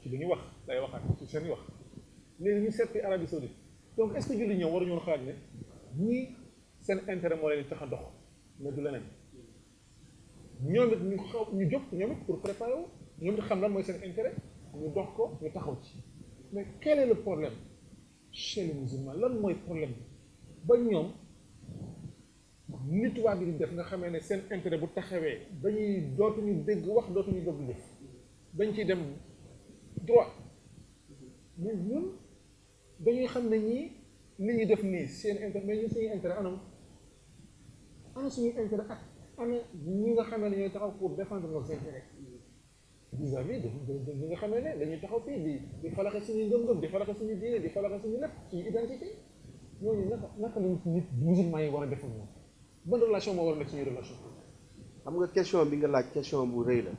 ci li ñu wax day waxaat ci seen i wax léegi ñu seppi Arabie Saoudite donc est-ce que julli ñoom waruñu xalaat ne ñii seen intérêt moo leen di tax a dox mais du leneen ñoom it ñu jóg ñoom it pour préparer wu ñoom it xam lan mooy seen intérêt ñu dox ko ñu taxaw ci mais quel est le problème chez les musulmans lan mooy problème bi ba ñoom nit waa bi di def nga xamee ne seen intérêt bu taxawee dañuy dootuñu dégg wax dootuñu dégg def dañ ciy dem droit mais ñun dañuy xam ne ñii li ñuy def nii seen intérêt mais ñun suñuy intérêt ana suñuy intérêt ak ana ñi nga xamee ne ñooy taxaw pour défendre nos intérêts vis-à-vis de ñi nga xamee ne dañuy taxaw fii di falaxe suñuy ngëm-ngëm di falaxe suñu diine di falaxe suñu lépp suñu identité ñooñu naka lañ nit musulman yi war a defal moom ban relation moo war a nekk suñuy relation xam nga question bi nga laaj question bu rëy la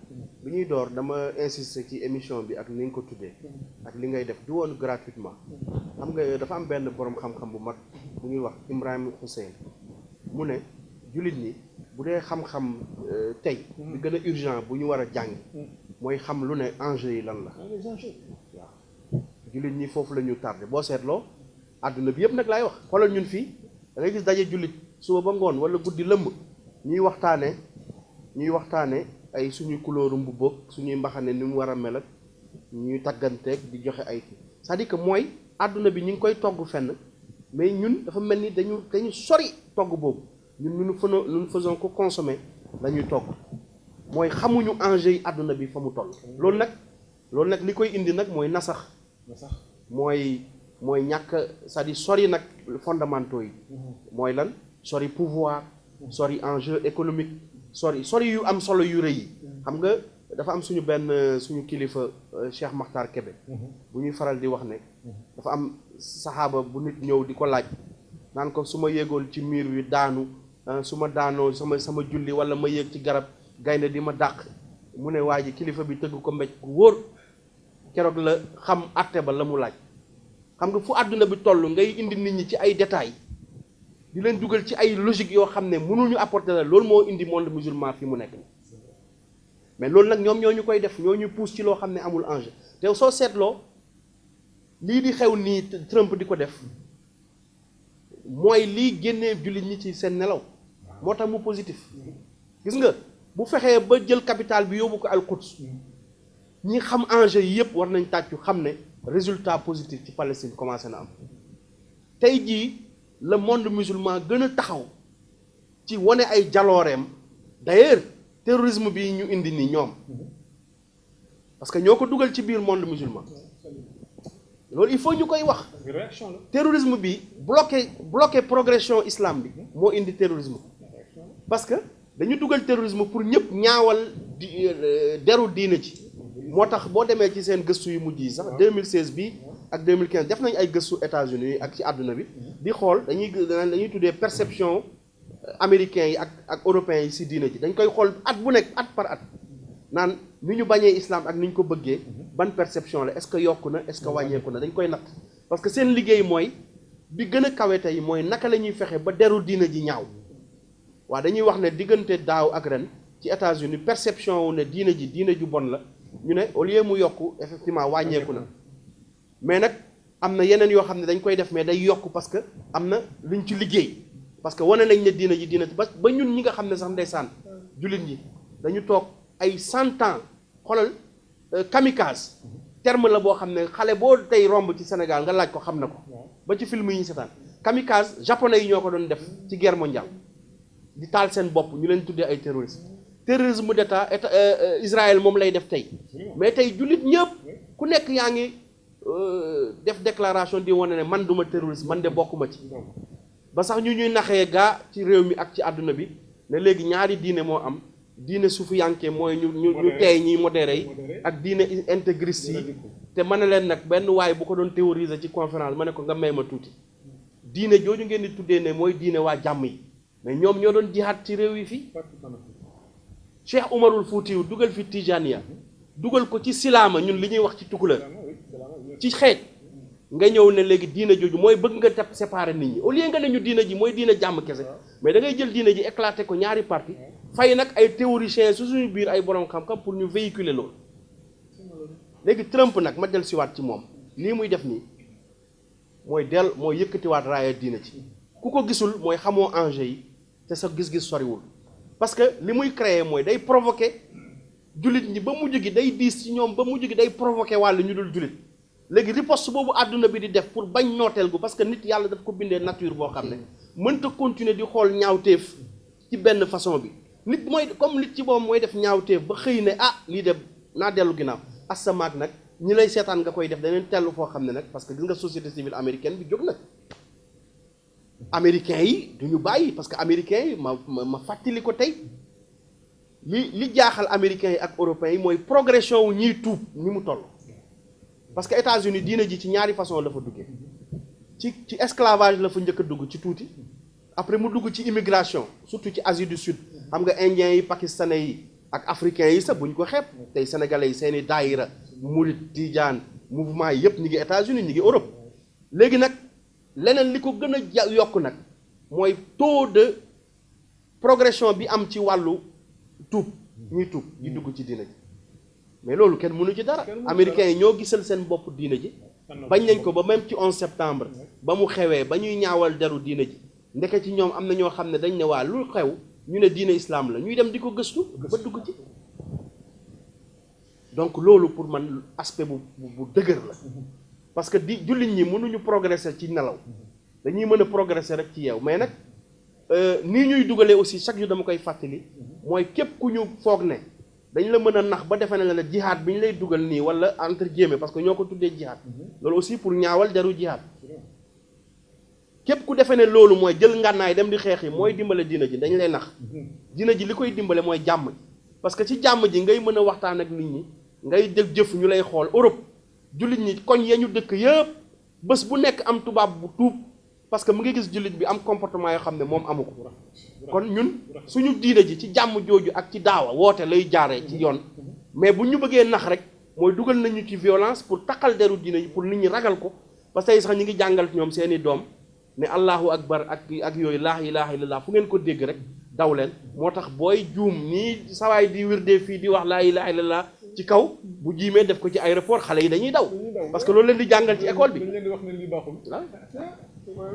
bi ñuy door dama insister ci émission bi ak ni nga ko tuddee ak li ngay def du woon gratuitement xam nga dafa am benn borom xam-xam bu mag bu ñuy wax Ibrahim Hussein mu ne jullit ñi bu dee xam-xam tey bi gën a urgent bu ñu war a jàng mooy xam lu ne enjeu yi lan la waaw jullit ñi foofu la ñu tardé boo seetloo àdduna bi yëpp nag laay wax xoolal ñun fii da ngay gis daje jullit suba ba ngoon wala guddi lëmb ñuy waxtaane ay suñuy couleur mbubb ak suñuy mbaxane ni mu war a mel ak ñuy tagganteeg di joxe ay kii c'est-à-dire que mooy àdduna bi ñu ngi koy togg fenn mais ñun dafa mel ni dañu sori togg boobu ñun nous faisons ko consommer la ñuy togg mooy xamuñu enjeu yi àdduna bi fa mu toll loolu nag li koy indi nag mooy nasax mooy ñàkk c'est-à-dire sori nag fondamentaux yi mooy lan sori pouvoir sori enjeu économique sori yu am solo yu rëy yi xam nga dafa am suñu kilifa Cheikh Makhtar Kébé bu ñuy faral di wax ne dafa am saxaaba bu nit ñëw di ko laaj naan ko su ma yéegoon ci miir wi daanu su ma daanoo sama julli wala ma yéeg ci garab gaynde di ma dàq mu ne waa ji kilifa bi tëgg ko mbéj gu wóor keroog la xam àtte ba la mu laaj xam nga fu àdduna bi toll ngay indi nit ñi ci ay détails di leen dugal ci ay logique yoo xam ne mënuñu apporter la loolu moo indi monde musulman fi mu nekk mais loolu nag ñoom ñoo ñu koy def ñoo ñu pousse ci loo xam ne amul enjeu te soo seetloo lii di xew nii Trump di ko def mooy lii génnee jullit ñi ci seen nelaw moo tax mu positif gis nga bu fexee ba jël capital bi yóbbu ko al-Quds ñi xam enjeu yi yëpp war nañ tàccu xam ne résultat positif ci Palestine commencé na am tey jii le monde musulman gën a taxaw ci wane ay jalooreem d'ailleurs terrorisme bi ñu indi nii ñoom parce que ñoo ko dugal ci biir monde musulman loolu il faut ñu koy wax. réaction la. terrorisme bi bloqué progression islam bi moo indi terrorisme parce que dañu dugal terrorisme pour ñëpp ñaawal deru diine ci moo tax boo demee ci seen gëstu yu mujj yi sax 2016 bi ak 2015 def nañ ay gëstu États-Unis ak ci àdduna bi di xool dañuy tuddee perception américains yi ak européens yi si diine ji dañ koy xool at bu nekk at par at naan ni ñu bañee islam ak ni ñu ko bëggee ban perception la est-ce que yokku na est-ce que wàññeeku na dañ koy natt parce que seen liggéey mooy bi gën a kawe tey mooy naka la ñuy fexe ba deru diine ji ñaaw waaw dañuy wax ne diggante daaw ak ren ci États-Unis perception wu ne diine ju bon la ñu ne au lieu mu yokku effectivement wàññeeku na mais nag am na yeneen yoo xam ne dañ koy def mais day yokk parce que am na luñ ci liggéey parce que wane nañ ne diine ji ba ñun ñi nga xam ne sax ndeysaan jullit ñi dañu toog ay 100 ans xoolal kamikaze terme la boo xam ne xale boo tey romb ci Sénégal nga laaj ko xam na ko ba ci film yi ñu seetaan kamikaze japonais yi ñoo ko doon def ci guerre mondiale di taal seen bopp ñu leen tuddee ay terrorisme d'état Israël moom lay def tey mais tey jullit ñëpp ku nekk yaa ngi def déclaration di wane ne man duma terroriste man de bokkuma ci ba sax ñu ñuy naxee gaa ci réew mi ak ci àdduna bi ne léegi ñaari diine moo am diine suufiyanke mooy ñu teey ñi modéré yi ak diine intégriste yi te ma ne leen nag benn waay bu ko doon théoriser ci conférence ma ne ko nga may ma tuuti diine jooju ngeen di tuddee ne mooy diine waa jàmm yi mais ñoom ñoo doon jihaad ci réew yi fii Cheikh Umarul Fuutiyu dugal fi Tijaniya dugal ko ci silaama ñun li ñuy wax ci tukulër ci xeet nga ñëw ne léegi diine jooju mooy bëgg nga tap séparer nit ñi au lieu nga ne ñu diine ji mooy diine jàmm kese mais da ngay jël diine ji éclater ko ñaari parti fay nag ay théoriciens su suñu biir ay borom xam-xam pour ñu véhiculer loolu léegi Trump nag ma del siwaat ci moom lii muy def nii mooy yëkkatiwaat raaya diine ci ku ko gisul mooy xamoo enjeu yi te sa gis-gis soriwul parce que li muy créer mooy day provoquer jullit ñi ba mujj gi day diis ci ñoom ba mujj gi day provoquer wàll ñu dul jullit léegi riposte boobu àdduna bi di def pour bañ nooteel gu parce que nit yàlla daf ko bindee nature boo xam ne mënta continuer di xool ñaawteef ci benn façon bi nit mooy comme nit ci boobu mooy def ñaawteef ba xëy ne ah lii de naa dellu ginnaaw asamaak nag ñi lay seetaan nga koy def daneen tellu foo xam ne nag parce que gis nga société civile américaine bi jóg nag américains yi duñu bàyyi parce que américains yi ma fàttali ko tey li jaaxal américains yi ak européens yi mooy progression wu ñiy tuub ni mu toll parce que États-Unis diine ji ci ñaari façon la fa duggee ci esclavage la fa njëkk a dugg ci tuuti après mu dugg ci immigration surtout ci Asie du Sud xam nga indiens yi pakistanais yi ak africains yi sax buñ ko xeeb tey sénégalais yi seeni daayira murit tijaan mouvement yi yëpp ñi ngi États-Unis ñi ngi Europe léegi nag leneen li ko gën a yokk nag mooy taux de progression bi am ci wàllu tuub ñuy tuub yi dugg ci diine ji mais loolu kenn mënu ci dara américains yi ñoo gisal seen bopp diine ji bañ nañ ko ba même ci 11 septembre ba mu xewee ba ñuy ñaawal deru diine ji ndeke ci ñoom am na ñoo xam ne dañ ne waa lu xew ñu ne diine islam la ñuy dem di ko gëstu ba dugg ci donc loolu pour man aspect bu dëgër la parce que di jullit ñi mënuñu progresser ci nelaw dañuy mën a progresser rek ci yeew mais nag nii ñuy dugalee aussi chaque jour dama koy fàttali mooy képp ku ñu foog ne dañ la mën a nax ba defe ne la jihaad bi ñu lay dugal nii wala entre guillemets parce que ñoo ko tuddee jihaad loolu aussi pour ñaawal deru jihaad képp ku defe ne loolu mooy jël ngànnaay dem di xeex yi mooy dimbale diina ji dañ lay nax diina ji li koy dimbale mooy jàmm parce que ci jàmm ji ngay mën a waxtaan ak nit ñi ngay jëf ñu lay xool Europe jullit ñi koñ ya ñu dëkk yëpp bés bu nekk am tubaab bu tuub parce que mu ngi gis jullit bi am comportement yoo xam ne moom amu ko kon ñun suñu diina ji ci jàmm jooju ak ci daawa woote lay jaaree ci yoon mais bu ñu bëggee nax rek mooy dugal nañu ci violence pour taqal deru diina ji pour nit ñi ragal ko parce que tey sax ñu ngi jàngal ñoom seeni doom ne allahu akbar ak yooyu laa ilaha illallah fu ngeen ko dégg rek daw leen moo tax booy juum nii sawaay di wirdee fii di wax laa ilaha illallah ci kaw bu jiimee def ko ci aéroport xale yi dañuy daw parce que loolu leen di jàngal ci école bi dañ leen di wax ne lii baaxul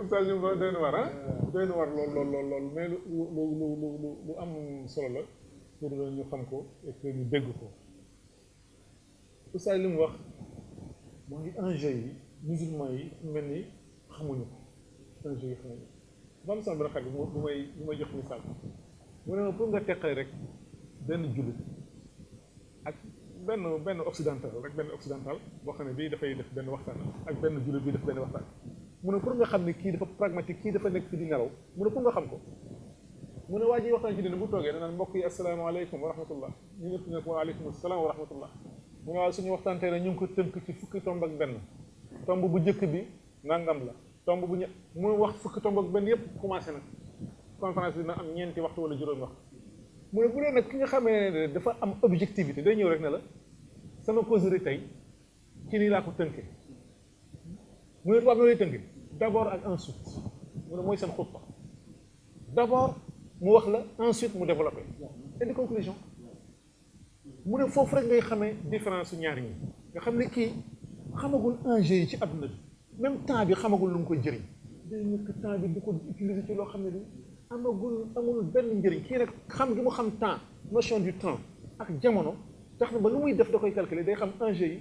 oustaz ñu doy na war doy na war lool mais lu am solo la pour ñu xam ko et que ñu dégg ko oustaz li mu wax mooy enjeu yi musulman yi mel ni xamuñu ko enjeu yi xamuñu ba am sama benn xarit bu may jox misaal mu ne ma pour nga teqale rek benn jullit ak benn occidental rek benn occidental boo xam ne bii dafay def benn waxtaan ak benn jullit bii def benn waxtaan mu ne pour nga xam ne kii dafa pragmatique kii dafa nekk fi di nelaw mu ne pour nga xam ko mu ne waa ji waxtaan ci dina bu toogee danaan mbokk yi asalaamaaleykum wa rahmatullah ñu ñëpp ne ko waaleykum asalaam wa rahmatullah mu ne waaw suñu waxtaan tey nag ñu ngi ko tënk ci fukki tomb ak benn tomb bu njëkk bi nangam la tomb bu mu wax fukki tomb ak benn yëpp commencé nag conférence bi dina am ñeenti waxtu wala juróomi waxtu mu ne bu dee nag ki nga xamee ne dafa am objectivité day ñëw rek ne la sama causerie tey ci nii laa ko tënkee mu ne tubaab na lay tënkee d'abord ak ensuite mu ne mooy seen xutba d'abord mu wax la ensuite mu développé et de conclusion mu ne foofu rek ngay xamee différence su ñaar ñi nga xam ne kii xamagul enjeu yi ci adduna bi même temps bi xamagul lu mu koy jëriñ day nekk temps bi di ko utiliser ci loo xam ne bi amul benn njëriñ kii nag xam gi mu xam temps notion du temps ak jamono tax na ba lu muy def da koy calculer day xam enjeu yi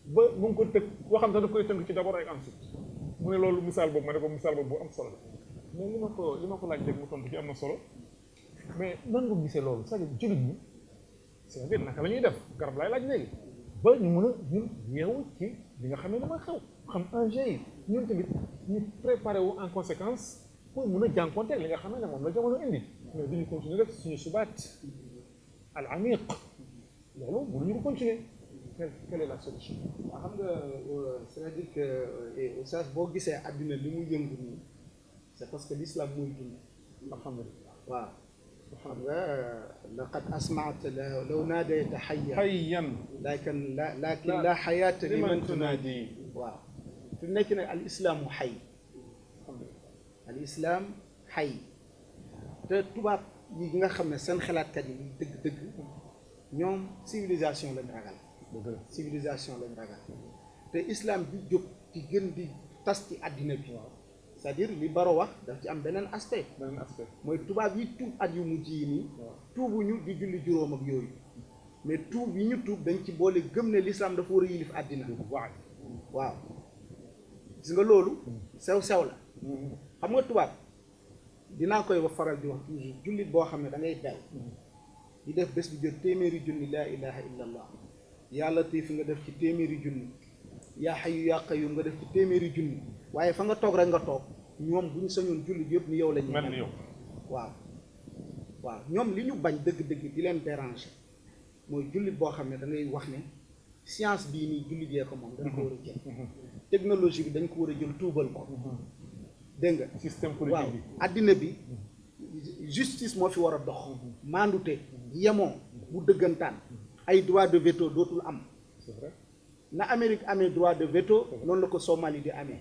ba mu ngi ko tëg waxam sax daf koy tënk ci d'abord ak ensuite mu ne loolu misaal boobu ma ne ko misaal boobu bu am solo la mais li ma ko laaj léegi mu tontu ci am na solo mais nan nga gisee loolu c'est-à-dire jullit ñi c'est-à-dire naka la ñuy def garab laay laaj léegi ba ñu mën a ñun yeewu ci li nga xam ne mooy xew xam enjeu yi ñun tamit ñu préparé wu en conséquence pour mën a jànkuwante li nga xam ne moom la jamono indi mais duñu continuer rek suñu subaat al amiq loolu mënuñu ko continuer quelle est la solution. waaw xam nga c'est-à-dire que oustaz boo gisee àddina li mu yëngu nii c'est parce que l'islam mooy dund. alhamdulilah waaw. xam nga laqad asma'ta law naadayta hayyan lakin la hayata liman tunaadi. waaw fi mu nekk nag al islaamu xay. al islam xay te tubaab yi nga xam ne seen xalaatkat yi dëgg-dëgg ñoom civilisation lañ ragal. civilisation lañ ragal te islam bi jóg ci gën di tas ci àddina bi. c'est-à-dire li Baro wax daf ci am beneen aspect. mooy tubaab yi tuub at yu mujj yi nii. tuubuñu di julli juróom ak yooyu. mais tuub yi ñu tuub dañ ci boole gëm ne l'islam dafa war a yilif àddina. waaw gis nga loolu. sew la. xam nga tubaab dinaa koy faral di wax toujours jullit boo xam ne da ngay bel di def bés bi jot téeméeri junni laa ilaha illa allah yaa latiif nga def ci téeméeri junni yaa xayu yaa qayyum nga def ci téeméeri junni waaye fa nga toog rek nga toog ñoom bu ñu sañoon jullit yëpp ni yow la ñu mel. waaw ñoom li ñu bañ dëgg-dëgg di leen déranger mooy jullit boo xam ne da ngay wax ne science bii nii jullit yee ko moom dañ ko war a jël technologie bi dañ ko war a jël tuubal ko. dégg nga système politique bi waaw addina bi justice moo fi war a dox. maandute yemoo bu dëggantaan ay droit de veto dootul am. c'est vrai na Amérique amee droit de veto noonu la ko Somalie di amee.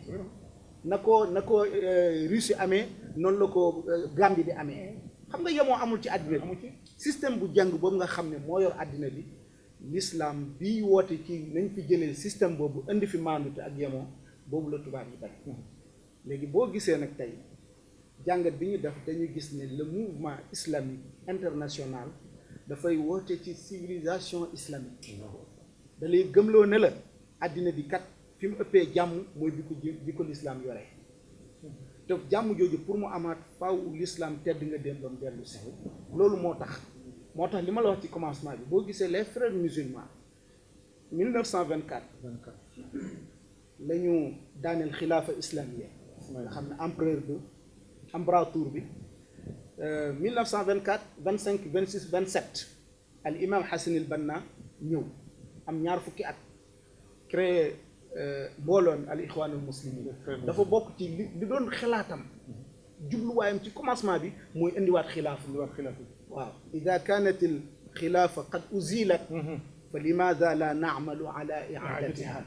na ko Russie amee noonu la ko Gambie di amee. xam nga yemoo amul ci addina bi. système bu jàng boobu nga xam ne moo yor addina bi l'islam bi woote ci nañ fi jëlee système boobu indi fi maandute ak yemoo boobu la tubaab yi bañ. léegi boo gisee nag tey jàngat bi ñu def dañuy gis ne le mouvement islamique international dafay woote ci civilisation islamique. da lay gëmloo ne la àddina bi kat fi mu ëppee jàmm mooy bi ko l'islam yore te jàmm jooju pour mu amaat faaw l'islam tedd nga dem doon dellu si. loolu moo tax li ma la wax ci commencement bi boo gisee les frères musulmans 1924 la ñu daaneel xilaafa islamiyya nga xam ne empereur bi 1924 25 26 27 al imam Hassan al Banna ñëw am ñaar fukki at créé mbooloon al ixwaan al muslimin dafa bokk ci li doon xalaatam jubluwaayam ci commencement bi mooy indiwaat xilaafa waaw ida kanat al xilaafa qad uzilat fa limaada la naamalu ala iadatiha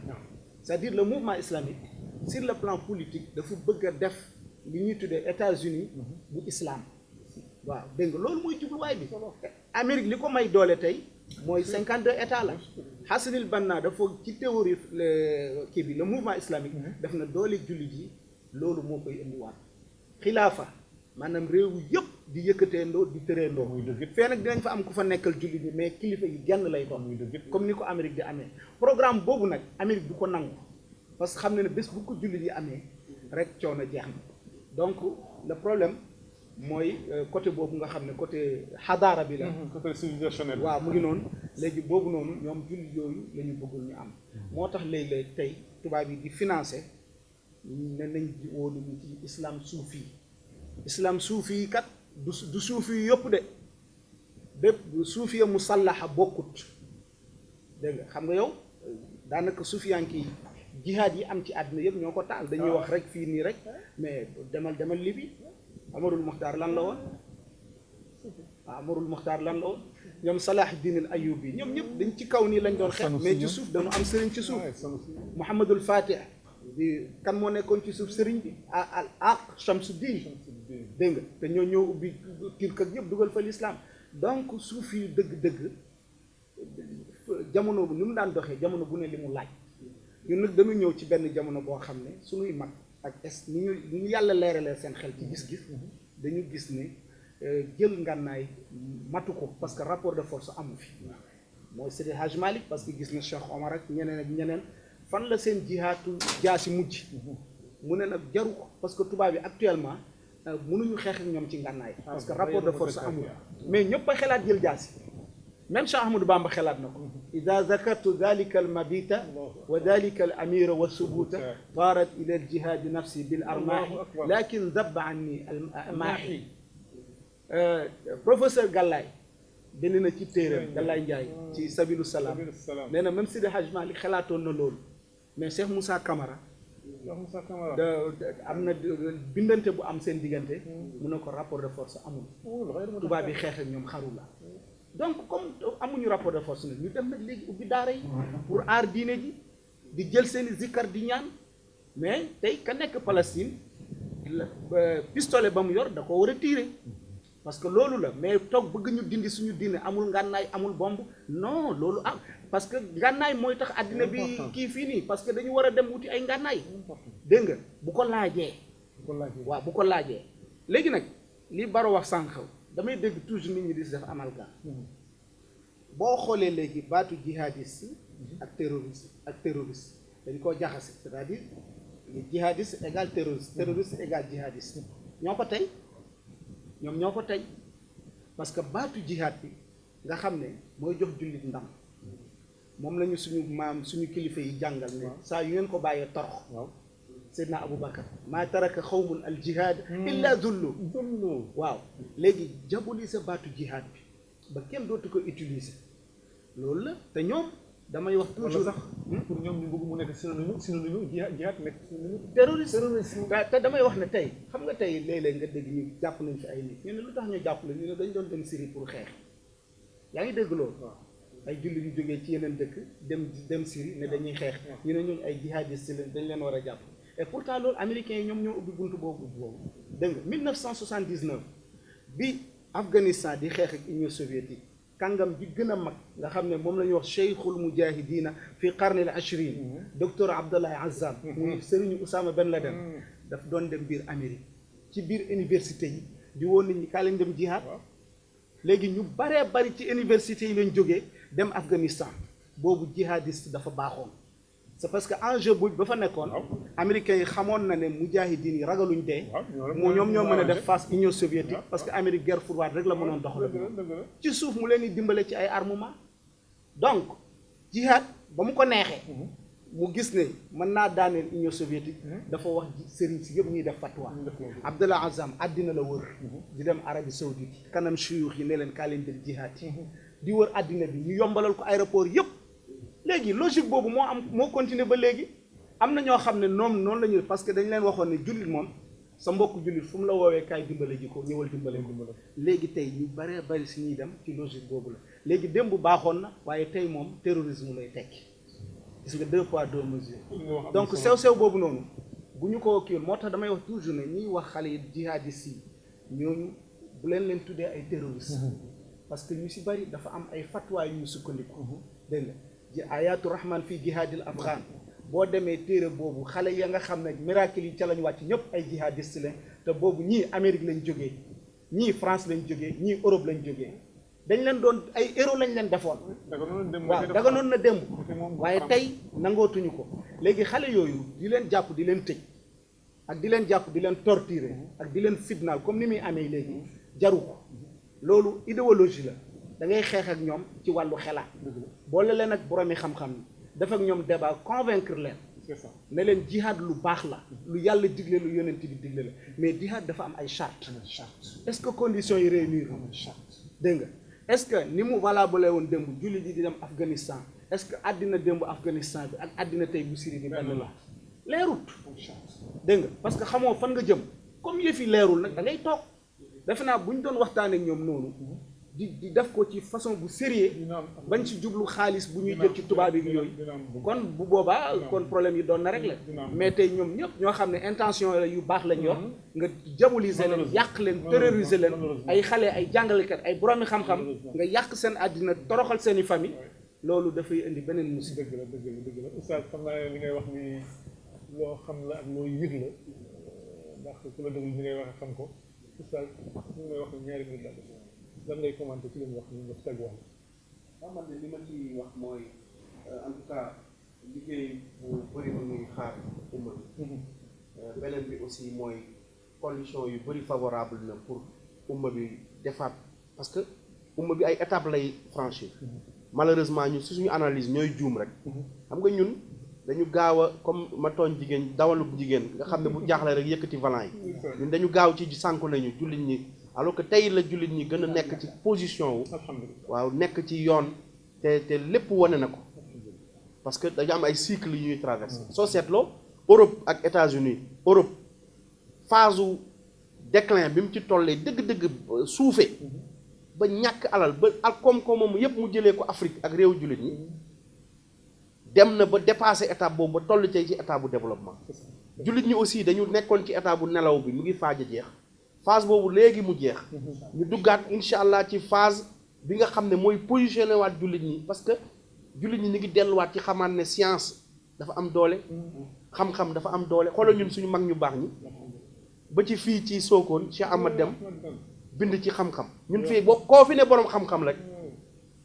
c'est-à-dire le mouvement islamique sur le plan politique dafa bëgg a def li ñuy tuddee États-Unis bu islam. waaw dégg nga loolu mooy jubluwaay bi. Amérique li ko may doole tey mooy 52 états la. Hassan al Banna dafa ci théorie kii bi le mouvement islamique daf na doole jullit yi loolu moo koy indiwaat. xilaafa maanaam réew yëpp di yëkkateendoo di tëreendoo. fee nag dinañ fa am ku fa nekkal jullit yi mais kilifa yi genn lay doon. comme ni ko Amérique di amee. programme boobu nag Amérique du ko nangu parce que xam na ne bés bu ko jullit yi amee rek coono jeex na donc le problème mooy côté boobu nga xam ne côté xadaara bi la. côté civilisationnel. waaw mu ngi noonu léegi boobu noonu ñoom jullit yooyu la ñu bëggul ñu am. moo tax léeg-léeg tey tubaab yi di financé ne nañ di woo ñu ci islam suufi islam suufi yi kat du suufi yu yëpp de bépp suufi ya musallaha bokkut dégg nga xam nga yow daanaka suufiyanki yi jihaad yi am ci àddina yëpp ñoo ko taal dañuy wax rek fii nii rek mais demal Libi Amarul Muxtaar lan la woon waaw Amarul Muxtaar lan la woon ñoom Salahuddin al Ayyubi ñoom ñëpp dañ ci kaw nii lañ doon xeex mais ci suuf dañu am sëriñ ci suuf Muhammadul Fatih di kan moo nekkoon ci suuf sëriñ bi al aq Shamsuddin dégg nga te ñoo ubbi Turk ak yëpp dugal fa l'islam donc suuf yi dëgg-dëgg jamono bu ni mu daan doxee jamono bu ne li mu laaj ñun nag dañu ñëw ci benn jamono boo xam ne suñuy mag ak ni ñu yàlla leeralee seen xel ci gis-gis dañu gis ne jël ngànnaay matu ko parce que rapport de force amu fi mooy Seydi Hadj Malick parce que gis na Cheikh Omar ak ñeneen fan la seen jihaatu jaasi mujj mu ne nag jaru ko parce que tubaab yi actuellement mënuñu xeex ak ñoom ci ngànnaay parce que rapport de force amul mais ñëpp a xelaat jël jaasi même Cheikh Ahmadou Bamba xelaat na ko ida zakartu dalika al mabita wa dalika al amira wa subuta taarat ila al jihadi nafsi bil armaahi lakin zabba anni al maahi professeur Gallaay bind na ci téeréem Gallaay Njaay ci sabilu salaam nee na même Sidi Hadj Malick xelaatoon na loolu mais Cheikh Moussa Camara am na bindante bu am seen diggante mu ne ko rapport de force amul tubaab bi xeex ak ñoom xaru la donc comme amuñu rapport de force nag ñu dem nag léegi ubbi daara yi pour aar diine ji di jël seeni zikkar di ñaan mais tey ka nekk Palestine pistolet ba mu yor da ko war a tirer parce que loolu la mais toog bëgg ñu dindi suñu diine amul ngànnaay amul bomb non loolu am parce que ngànnaay mooy tax àddina bi kii fii nii parce que dañu war a dem wuti ay ngànnaay dégg nga bu ko laajee waaw bu ko laajee léegi nag li Baro wax sànq damay dégg toujours nit ñi di def amalgame boo xoolee léegi baatu jihadiste ak terroriste dañ koo jaxase c'est-à-dire jihadiste égale terroriste terroriste égale jihadiste ñoo ko tey ñoom ñoo ko tey parce que baatu jihad bi nga xam ne mooy jox jullit ndam moom lañu suñu maam suñu kilifa yi jàngal ne saa yu ngeen ko bàyyee torox Seydina Aboubacar maa taraka xawmun al jihad illa zullu waaw léegi diaboliser baatu jihad bi ba kenn dootu ko utiliser loolu la te ñoom damay wax toujours sax pour ñoom ñu bëgg mu nekk synonyme jihad nekk terroriste te damay wax ne tey xam nga tey léeg-léeg nga dégg ñu jàpp nañ fi ay nit ñu ne lu tax ñu jàpp la ñu ne dañ doon dem Syrie pour xeex yaa ngi dégg loolu ay julli yu jógee ci yeneen dëkk dem Syrie ne dañuy xeex ñu ne ñooñu ay jihadiste lañ dañ leen war a jàpp et pourtant loolu américains yi ñoom ñoo ubbi buntu boobu dégg nga 1979 bi Afghanistan di xeex ak Union soviétique kàngam bi gën a mag nga xam ne moom la ñuy wax cheikhul mujahidina fi qarnil ashrin docteur Abdoulaye Azzam muy sëriñu Oussama Ben Laden daf doon dem biir Amérique ci biir université yi di woon nit ñi kaa leen dem jihad léegi ñu baree bari ci université yi lañ jógee dem Afghanistan boobu jihadiste dafa baaxoon c'est parce que enjeu bu ba fa nekkoon américains yi xamoon na ne mujahidin yi ragaluñ dee ñoom ñoo mën a def face Union soviétique parce que Amérique guerre froide rek la mënoon doxal ci suuf mu leen di dimbale ci ay armement donc jihad ba mu ko neexee mu gis ne mën naa daaneel Union soviétique dafa wax sëriñ si yëpp ñuy def fatwa Abdallah Azzam àddina la wër di dem Arabie Saoudite kanam shuyuux yi ne leen kaa leen del jihad yi di wër àddina bi ñu yombalal ko aéroport yëpp léegi logique boobu moo continuer ba léegi am na ñoo xam ne noonu la ñu parce que dañ leen waxoon ne jullit moom sa mbokk jullit fu mu la woowee kaay dimbale ji ko ñëwal dimbale ko léegi tey ñu baree bari si ñuy dem ci logique boobu la léegi démb baaxoon na waaye tey moom terrorisme lay tekki gis nga 2 poids 2 mesures donc sew boobu noonu bu ñu ko kiiwul moo tax damay wax toujours ne ñuy wax xale yi jihadistes yi ñooñu bu leen tuddee ay terroristes parce que ñu si bari dafa am ay fatwa yu ñu sukkandiku dégg nga ji ayatu rahman fii jihadil afghan boo demee téere boobu xale ya nga xam ne miracle yi ca lañ wàcc ñëpp ay jihadiste lañ te boobu ñii Amérique lañ jógee ñii France lañ jógee ñii Europe lañ jógee dañ leen doon ay héros lañ leen defoon waaw daga noonu na démb waaye tey nangootuñu ko léegi xale yooyu di leen jàpp di leen tëj ak di leen jàpp di leen torturer ak di leen fitnaal comme ni muy amee léegi jaru ko loolu idéologie la da ngay xeex ak ñoom ci wàllu xelaat boole leen ak boroomi xam-xam yi def ak ñoom débat convaincre leen ne leen jihad lu baax la lu yàlla digle lu yonent bi digle la mais jihad dafa am ay charte est-ce que conditions yi réunir dégg nga est-ce que ni mu valable woon démb jullit yi di dem Afghanistan est-ce que àddina démb Afghanistan bi ak àddina tey bu Syrie bi benn la leerut dégg nga parce que xamoo fan nga jëm comme yëf yi leerul nag da ngay toog defe naa bu ñu doon waxtaanee ak ñoom noonu di def ko ci façon bu sérieux bañ ci jublu xaalis bu ñuy jël ci tubaab yi yooyu kon bu boobaa kon problème yi doon na rek la mais tey ñoom ñëpp ñoo xam ne intention yu baax lañ yor nga diaboliser leen yàq leen terroriser leen ay xale ay jàngalekat ay boroomi xam-xam nga yàq seen àddina toroxal seen i famille loolu dafay indi beneen musiba. dëgg la oustaz xam naa li ngay wax ni loo xam la ak loo yëg la ndax ku la déglu li ngay wax xam ko oustaz ñu ngay wax ni ñaari minute la lan ngay commenté ci li mu wax ni nga teg wax waaw man de li ma ci wax mooy en tout cas liggéey bu bëri bu ñuy xaar umma bi beneen bi aussi mooy condition yu bëri favorable na pour umma bi defaat parce que umma bi ay étapes lay franchir malheureusement ñun si suñu analyse ñooy juum rek xam nga ñun dañu gaaw a comme ma tooñ jigéen dawalub jigéen nga xam ne bu jaaxle rek yëkkati volant yi ñun dañu gaaw ci sànku nañu jullit ñi alors que tey la jullit ñi gën a nekk ci position wu waaw nekk ci yoon te lépp wane na ko parce que dañu am ay cycles yu ñuy traversé soo seetloo Europe ak États-Unis Europe phase u déclin bi mu ci tollee dëgg-dëgg suufee ba ñàkk alal ba ak koom-koomam yépp mu jëlee ko Afrique ak réew jullit ñi dem na ba dépassé étape boobu ba toll tey ci étape bu développement jullit ñi aussi dañu nekkoon ci étape bu nelaw bi mu ngi faaj a jeex phase boobu léegi mu jeex ñu duggaat incha allah ci phase bi nga xam ne mooy positionné waat jullit ñi parce que jullit ñi ngi delluwaat ci xamaan ne science dafa am doole xam-xam dafa am doole xoolal ñun suñu mag ñu baax ñi ba ci fii ci Sokone Cheikh Ahmad Dem bind ci xam-xam ñun fii boo koo fi ne boroom xam-xam rek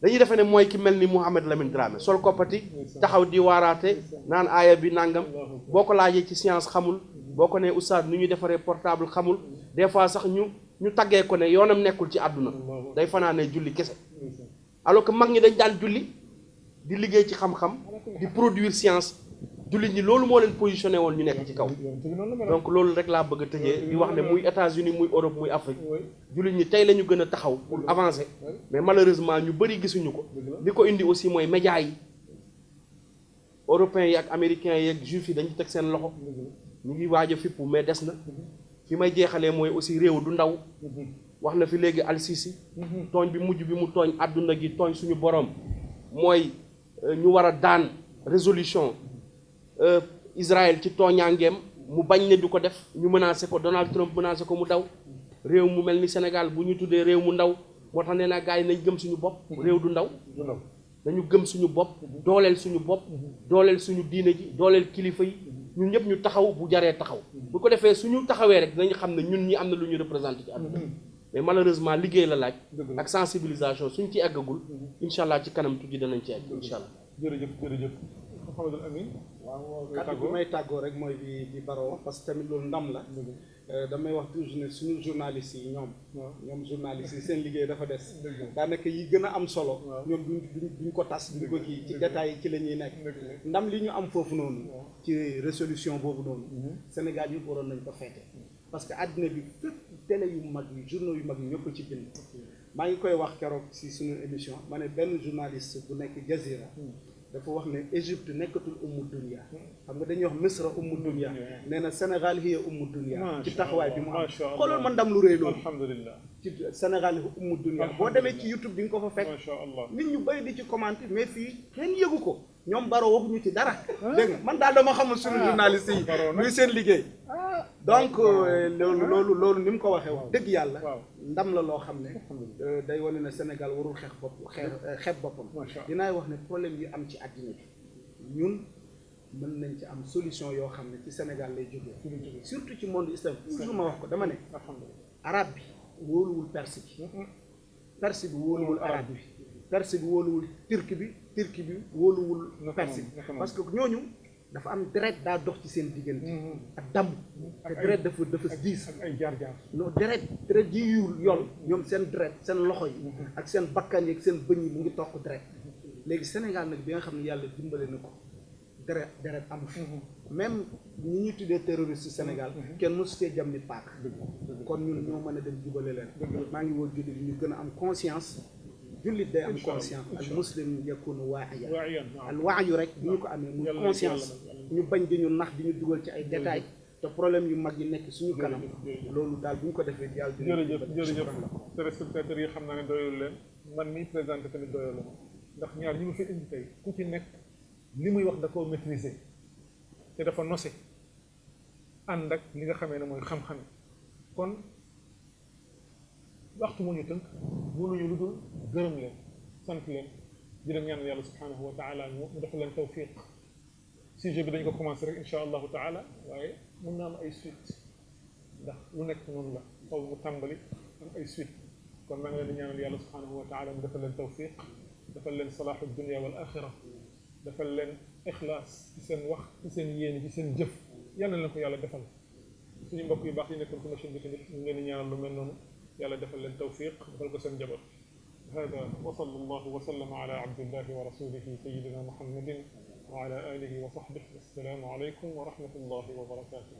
dañuy defe ne mooy ki mel ni Mouhamed Lamine Dramé sol koppati taxaw di waaraate naan aaya bi nangam boo ko laajee ci science xamul boo ko ne oustaz nu ñuy defaree portable xamul des fois sax ñu taggee ko ne yoonam nekkul ci àdduna day fanaane julli kese alors que mag ñi dañ daan julli di liggéey ci xam-xam di produire science jullit ñi loolu moo leen positionné woon ñu nekk ci kaw donc loolu rek laa bëgg a tëjee di wax ne muy États-Unis muy Europe muy Afrique jullit ñi tey la ñu gën a taxaw pour avancer mais malheureusement ñu bëri gisuñu ko li ko indi aussi mooy médias yi européens yi ak américains yi ak juifs yi dañu teg seen loxo ñu ngi waaj a fippu mais des na fi may jeexalee mooy aussi réew du ndaw wax na fi léegi Al-Sisi tooñ bi mujj bi mu tooñ àdduna gi tooñ suñu borom mooy ñu war a daan résolution Israël ci tooñaangeem mu bañ ne du ko def ñu menacé ko Donald Trump menacé ko mu daw réew mu mel ni Sénégal bu ñu tuddee réew mu ndaw moo tax nee naa gars yi nañ gëm suñu bopp réew du ndaw dañu gëm suñu bopp dooleel suñu bopp dooleel suñu diine ji dooleel kilifa yi ñun ñëpp ñu taxaw bu jaree taxaw bu ko defee suñu taxawee rek dinañ xam ne ñun ñi am na lu ñu représenté ci àdduna mais malheureusement liggéey la laaj ak sensibilisation suñ ci eggagul incha allah ci kanam tuuti danañ ci egg incha allah. jërëjëf Mouhamadou Amine. waaw kàddu bi may tàggoo rek mooy di Baro parce que tamit loolu ndam la. damay wax toujours ne suñu journalistes yi ñoom journalistes yi seen liggéey dafa des. daanaka yi gën a am solo. ñoom duñ ko tas duñ ko kii ci détails yi ci la ñuy nekk. ndam li ñu am foofu noonu. ci résolution boobu noonu. Sénégal yu waroon nañ ko feete. parce que àddina bi fépp télé yu mag yi journaux yu mag yi ñëpp ci bind. maa ngi koy wax keroog si suñu émission ma ne benn journaliste bu nekk Jazira. dafa wax ne Égypte nekkatul ummu dunia xam nga dañuy wax Misra ummu dunia nee na Sénégal hiya ummu dunia ci taxawaay bi mu am xoolal ma ndam lu rëy loolu alhamdulilah ci Sénégal hiya ummu dunia boo demee ci YouTube di nga ko fa fekk nit ñu bëri di ci commenter mais fii kenn yëgu ko ñoom Baro waxuñu ci dara dégg nga man daal dama xamul suñu journaliste yi luy seen liggéey donc loolu ni mu ko waxee wax dëgg yàlla ndam la loo xam ne day wane ne Sénégal warul xeeb boppam dinaay wax ne problème yi am ci àddina bi ñun mën nañ ci am solution yoo xam ne ci Sénégal lay jógee surtout ci monde islamique toujours ma wax ko dama ne arabe bi wóoluwul perse bi wóoluwul arabe bi perse bi wóoluwul turc bi wóoluwul perse bi parce que ñooñu dafa am deret daa dox ci seen diggante ak damm te deret dafa diis ak ay jaar-jaar non deret yi yuul yool ñoom seen deret seen loxo yi ak seen bakkan yi ak seen bëñ yi mu ngi toq deret léegi Sénégal nag bi nga xam ne yàlla dimbale na ko deret amu fi même ñi ñuy tuddee terroriste ci Sénégal kenn mosu see jam nit paak kon ñun ñoo mën a dem jubale leen maa ngi woo jullit ñu gën a am conscience jullit day am conscience al muslim yakunu waa'iyan al waayu rek bu ñu ko amee muy conscience ñu bañ di ñu nax di ñu dugal ci ay détails te problème yu mag yi nekk suñu kanam loolu daal bu ñu ko defee yàlla jërëjëf téléspectateurs yi xam naa ne doyul leen man mii présenté tamit doyul la ndax ñaar ñi ma fi indi tey ku ci nekk li muy wax da koo maîtriser te dafa nose ànd ak li nga xamee ne mooy xam-xam kon waxtu mu ñu tënk mënuñu lu dul gërëm leen sant leen di leen ñaanal yàlla subhanahu wa taala mu defal leen tawfiq sujet bi dañ ko commencé rek insha allahu taala waaye mën na am ay suite ndax lu nekk noonu la xaw mu tàmbali am ay suite kon maa ngi leen di ñaanal yàlla subhanahu wa taala mu defal leen tawfiq defal leen salaahu dunia wal axira defal leen ixlaas ci seen wax ci seen yéene ci seen jëf yal na leen ko yàlla defal suñu mbokk yu baax yi nekkoon ci machine bi tamit ñu ngi leen di ñaanal lu mel noonu yàlla defal leen tawfiq defal ko seen njaboot hada wa sallallahu wa sallama ala abdillahi wa rasulihi sayidina muhammadin wa ala alihi wa sahbihi assalaamu alaykum wa rahmatullahi wa barakatuh